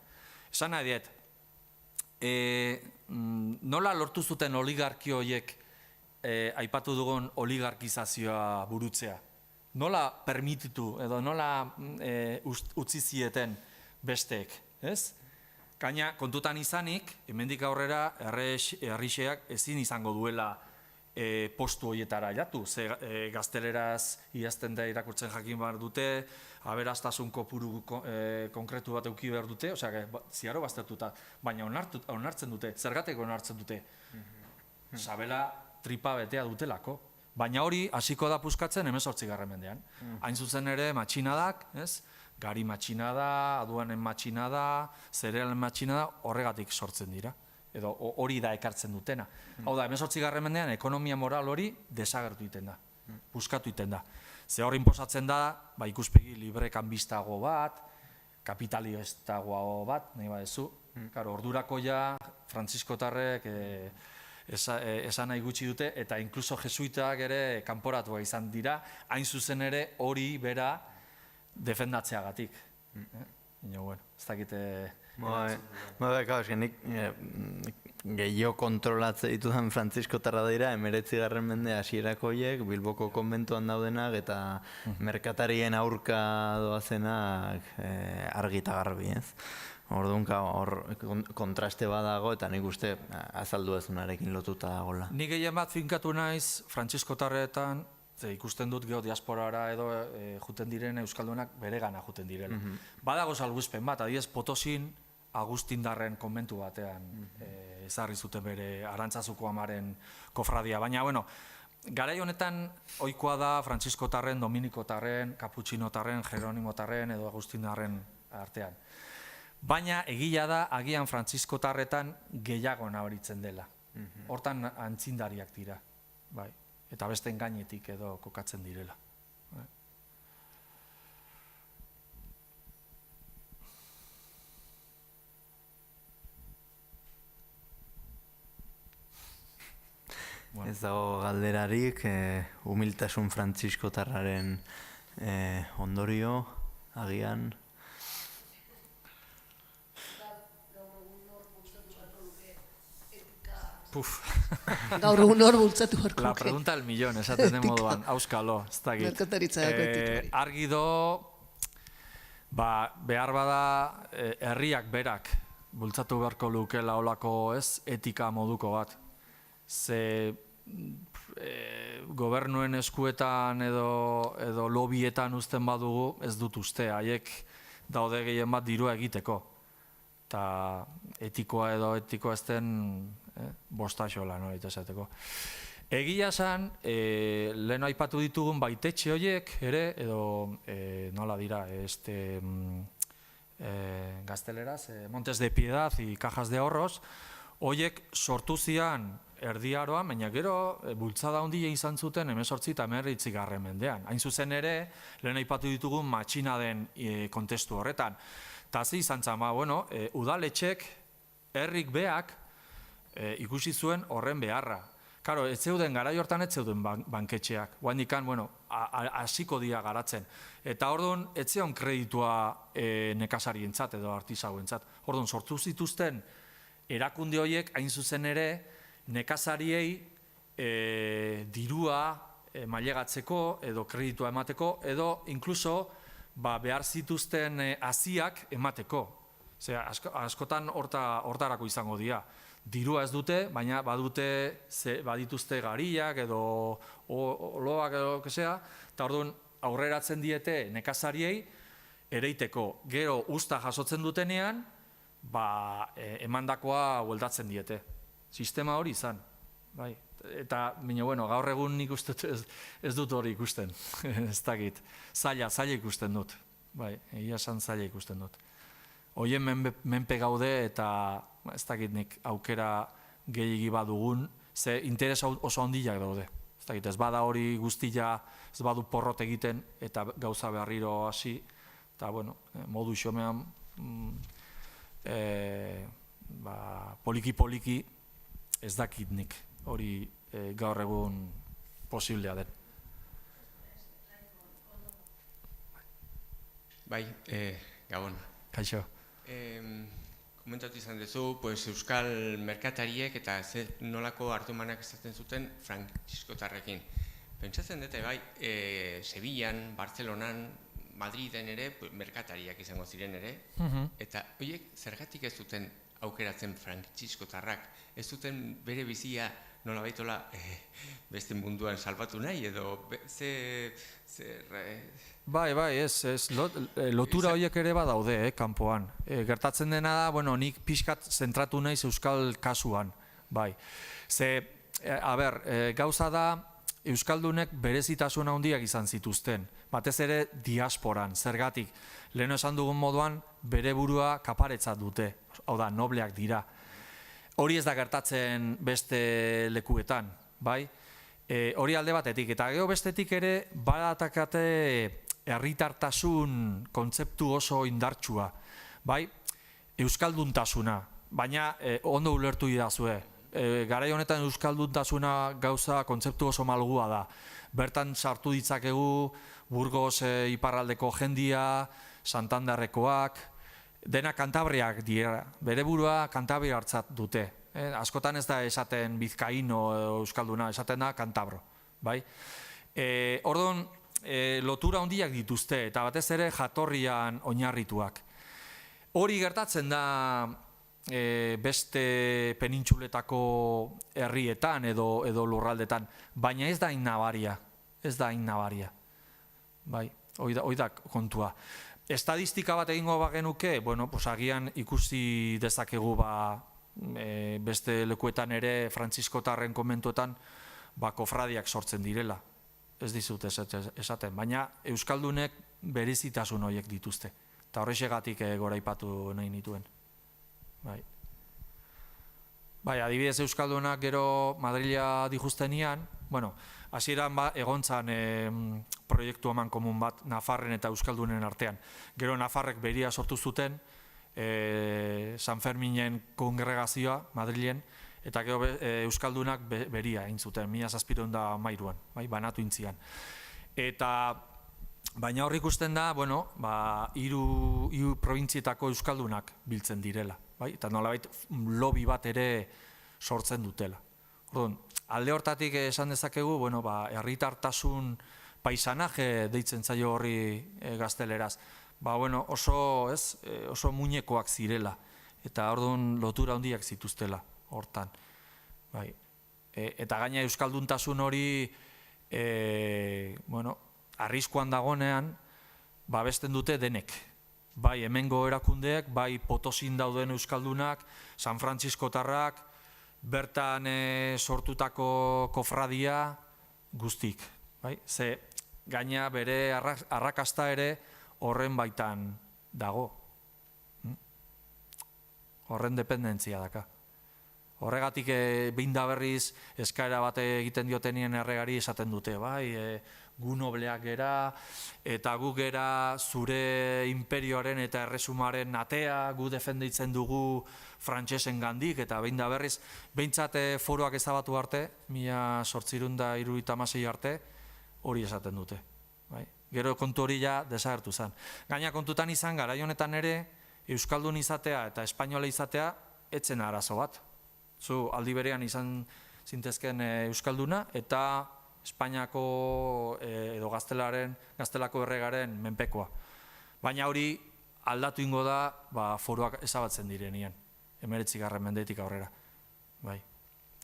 Esan nahi diet, nola lortu zuten oligarki horiek aipatu dugun oligarkizazioa burutzea? Nola permititu edo nola utzi zieten besteek, ez? Gaina kontutan izanik, hemendik aurrera herrixeak ezin izango duela postu horietara jatu. Ze gazteleraz idazten da irakurtzen jakin behar dute, aberastasun kopuru konkretu bat eduki behar dute, osea, ziaro baztertuta, baina onartzen dute, zergatik onartzen dute. Sabela tripa betea dutelako. Baina hori hasiko da puskatzen 18. mendean. Hain zuzen ere matxinadak, ez? Gari matxinada, aduanen matxinada, zerealen matxinada, horregatik sortzen dira. Edo hori da ekartzen dutena. Hau da, 18. mendean ekonomia moral hori desagertu iten da, puskatu iten da. Ze hori inposatzen da, ikuspegi libre kanbistago bat, kapitalistagoa bat, nahi badezu. Ordurako ja, frantziskotarrek esan nahi gutxi dute, eta inkluso jesuitak ere kanporatua izan dira, hain zuzen ere hori bera defendatzeagatik. Bueno, ez dakite... Nik gehiago kontrolatze ditudan frantziskotarra dira, 19. mende hasierakoiek, Bilboko konbentuan daudenak, eta merkatarien aurka doazenak argi eta garbi, ez? Orduan, hor kontraste badago, eta nik uste azaldu ezunarekin lotuta dagoela. Nik gehien bat finkatu naiz frantziskotarretan, ikusten dut geho diasporara edo juten diren euskaldunak bere gana juten direla. Badago salbuespen bat, adiez Potosin Agustindarren konbentu batean ezarri zuten bere Arantzazuko amaren kofradia. Baina, bueno, garai honetan ohikoa da frantziskotarren, dominikotarren, kaputxinotarren, jeronimotarren edo agustindarren artean. Baina egila da agian frantziskotarretan gehiago nabaritzen dela. Hortan antzindariak dira. Bai. Eta beste gainetik edo kokatzen direla. Ez dago galderarik, humiltasun frantziskotarraren ondorio, agian. Gaur egun hor bultzatu horko. La pregunta del millón, esaten den moduan, auskalo, ez dakit. Merkataritza etikari. Argi do, behar bada herriak berak bultzatu beharko lukela olako ez etika moduko bat. Ze gobernuen eskuetan edo lobietan uzten badugu ez dut uste, haiek daude gehien bat dirua egiteko. Eta etikoa edo etikoa ez den bostaxola, no, esateko. Egia esan, lehen aipatu ditugun baitetxe horiek ere, edo nola dira, gazteleraz, Montes de Piedad y Cajas de Ahorros, horiek sortu zian erdiaroan, baina gero bultzada handia izan zuten 18 eta 19. mendean. Hain zuzen ere, lehen aipatu ditugun matxina den kontestu horretan. Eta zi izan zan, udaletxek, herrik beak, ikusi zuen horren beharra. Karo, ez zeuden garai hortan ez zeuden banketxeak. Guandikan, hasiko dira garatzen. Eta orduan, ez zeon kreditua nekazarientzat edo artisauentzat. Orduan, sortu zituzten erakunde horiek, hain zuzen ere, nekazariei dirua mailegatzeko edo kreditua emateko, edo inkluso behar zituzten haziak emateko. Askotan hortarako izango dira. Dirua ez dute, baina badituzte gariak edo oloak edo kesea, eta orduan aurreratzen diete nekazariei ereiteko. Gero usta jasotzen dutenean, emandakoa bueltatzen diete. Sistema hori izan. Eta, gaur egun nik uste ez dut hori ikusten. Ez dakit. Zaila ikusten dut. Egia esan zaila ikusten dut. Hoien menpe gaude eta ez dakit nik aukera gehiagi badugun, ze interes oso handiak daude. Ez dakit, ez bada hori guztia, ez badu porrot egiten eta gauza beharriro hasi, eta modu xomean poliki-poliki ez dakit nik hori gaur egun posiblea den. Bai, Gabon. Kaixo. Komentatu izan duzu, euskal merkatariek eta nolako hartumanak izaten zuten Frantziskotarrekin. Pentsatzen dute bai, Sevillan, Bartzelonan, Madriden ere, merkatariak izango ziren ere, eta horiek zergatik ez zuten aukeratzen Frantziskotarrak, ez zuten bere bizia nola baitola beste munduan salbatu nahi, edo Bai, ez, lotura horiek ere badaude, kanpoan. Gertatzen dena da, nik pixkat zentratu naiz euskal kasuan, bai. Gauza da, euskaldunek berezitasun handiak izan zituzten, batez ere diasporan, zergatik. Lehen esan dugun moduan, bere burua kaparetzat dute, hau da, nobleak dira. Hori ez da gertatzen beste lekuetan, bai? Hori alde batetik, eta gero bestetik ere, badatakate herritartasun kontzeptu oso indartsua, bai? Euskalduntasuna, baina ondo ulertu idazue. Garai honetan euskalduntasuna gauza kontzeptu oso malgua da. Bertan sartu ditzakegu Burgos iparraldeko jendia, Santanderrekoak, dena kantabriak dira, bere burua kantabri hartzat dute. Askotan ez da esaten bizkaino euskalduna, esaten da kantabro, bai? Orduan, lotura handiak dituzte, eta batez ere jatorrian oinarrituak. Hori gertatzen da beste penintsuletako herrietan edo lurraldetan, baina ez da nabaria, bai, hori da kontua. Estadistika bat egingo bagenuke, agian ikusi dezakegu beste lekuetan ere Frantziskotarren komentuetan kofradiak sortzen direla. Ez dizut esaten, baina euskaldunek berezitasun horiek dituzte. Eta horrexegatik goraipatu nahi nituen. Bai, adibidez euskaldunak gero Madrila dijuztenian, hasieran egontzan proiektu eman komun bat Nafarren eta euskaldunen artean. Gero Nafarrek beria sortu zuten, San Ferminen kongregazioa Madrilen, eta gero euskaldunak beria egin zuten, 1713an, banatu intzian. Baina hor ikusten da, hiru probintzietako euskaldunak biltzen direla, eta nolabait lobby bat ere sortzen dutela. Alde hortatik esan dezakegu, herritartasun paisanaje deitzen zaio horri gazteleraz, oso muñekoak zirela, eta orduan lotura handiak zituztela hortan. Eta gaina euskalduntasun hori, arriskuan dagonean, babesten dute denek. Bai hemengo erakundeek, bai Potosin dauden euskaldunak, San Frantziskotarrak, bertan sortutako kofradia guztik. Ze gaina bere arrakasta ere horren baitan dago. Horren dependentzia daka. Horregatik behin da berriz eskaera bat egiten diotenien erregari esaten dute, gu nobleak gera, eta gu gera zure imperioaren eta erresumaren atea, gu defenditzen dugu frantsesen gandik, eta behin da berriz, behintzat foroak ezabatu arte, 1876 arte, hori esaten dute. Gero kontu hori ja desagertu zen. Gaina kontutan izan, garai honetan ere, euskaldun izatea eta espainola izatea, etzen arazo bat. Zu aldi berean izan zintezken euskalduna eta Espainiako edo gaztelako erregaren menpekoa. Baina hori aldatu ingo da foroak ezabatzen direnien, 19. mendetik aurrera.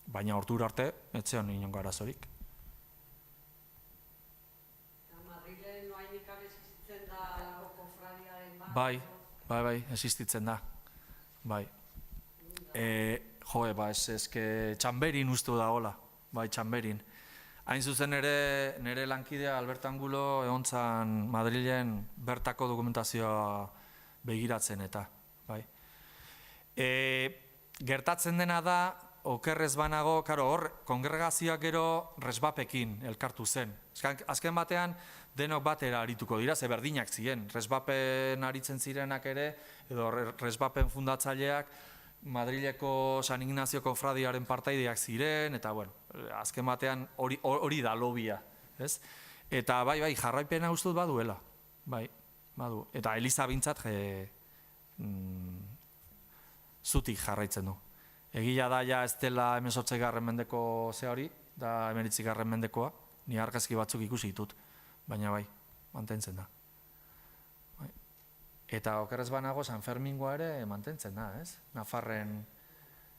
Baina ordura arte, etzean inongo arazorik. Madrilen noainikar existitzen da lago kofradiaren bat? Bai, existitzen da. Txamberin ustu da hola, Txamberin. Hain zuzen ere, nire lankidea Albert Angulo egontzan Madrilen bertako dokumentazioa begiratzen eta. Gertatzen dena da, okerrez banago, hor, kongregazioak gero resbapekin elkartu zen. Azken batean, denok batera arituko dira, ze berdinak ziren. Resbapen aritzen zirenak ere, edo resbapen fundatzaileak, Madrileko San Ignazio kofradiaren partaideak ziren, eta azken batean hori da lobia. Eta jarraipena ustut baduela. badu. Eta Eliza bintzat zutik jarraitzen du. Egia da ja ez dela 18. mendeko ze hori, da 19. mendekoa, ni argazki batzuk ikusi ditut, baina bai, mantentzen da. Bai. Eta okerrez banago San Fermingoa ere mantentzen da, ez? Nafarren,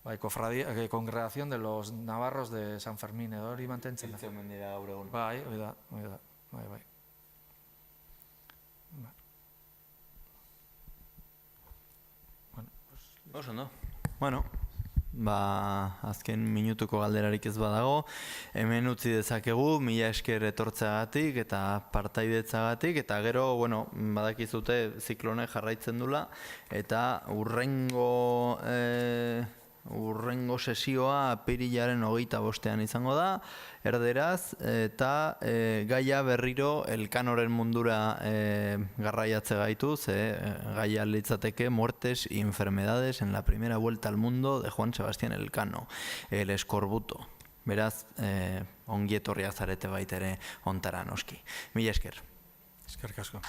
bai, Congregación de los Navarros de San Fermín, edo hori mantentzen da. Hiltzen mendira gaur egun. Bai, bai, bai. Oso, no? Bueno, azken minutuko galderarik ez badago, hemen utzi dezakegu, mila esker etortzeagatik eta partaidetzagatik, eta gero, bueno, badakizute ziklonek jarraitzen dula, eta urrengo sesioa apirilaren 25ean izango da, erderaz, eta gaia berriro elkanoren mundura garraiatze gaitu, gaia litzateke muertes y enfermedades en la primera vuelta al mundo de Juan Sebastián Elcano, el eskorbuto. Beraz, ongi etorria zarete baitere ontara noski. Mila esker. Eskerrik asko.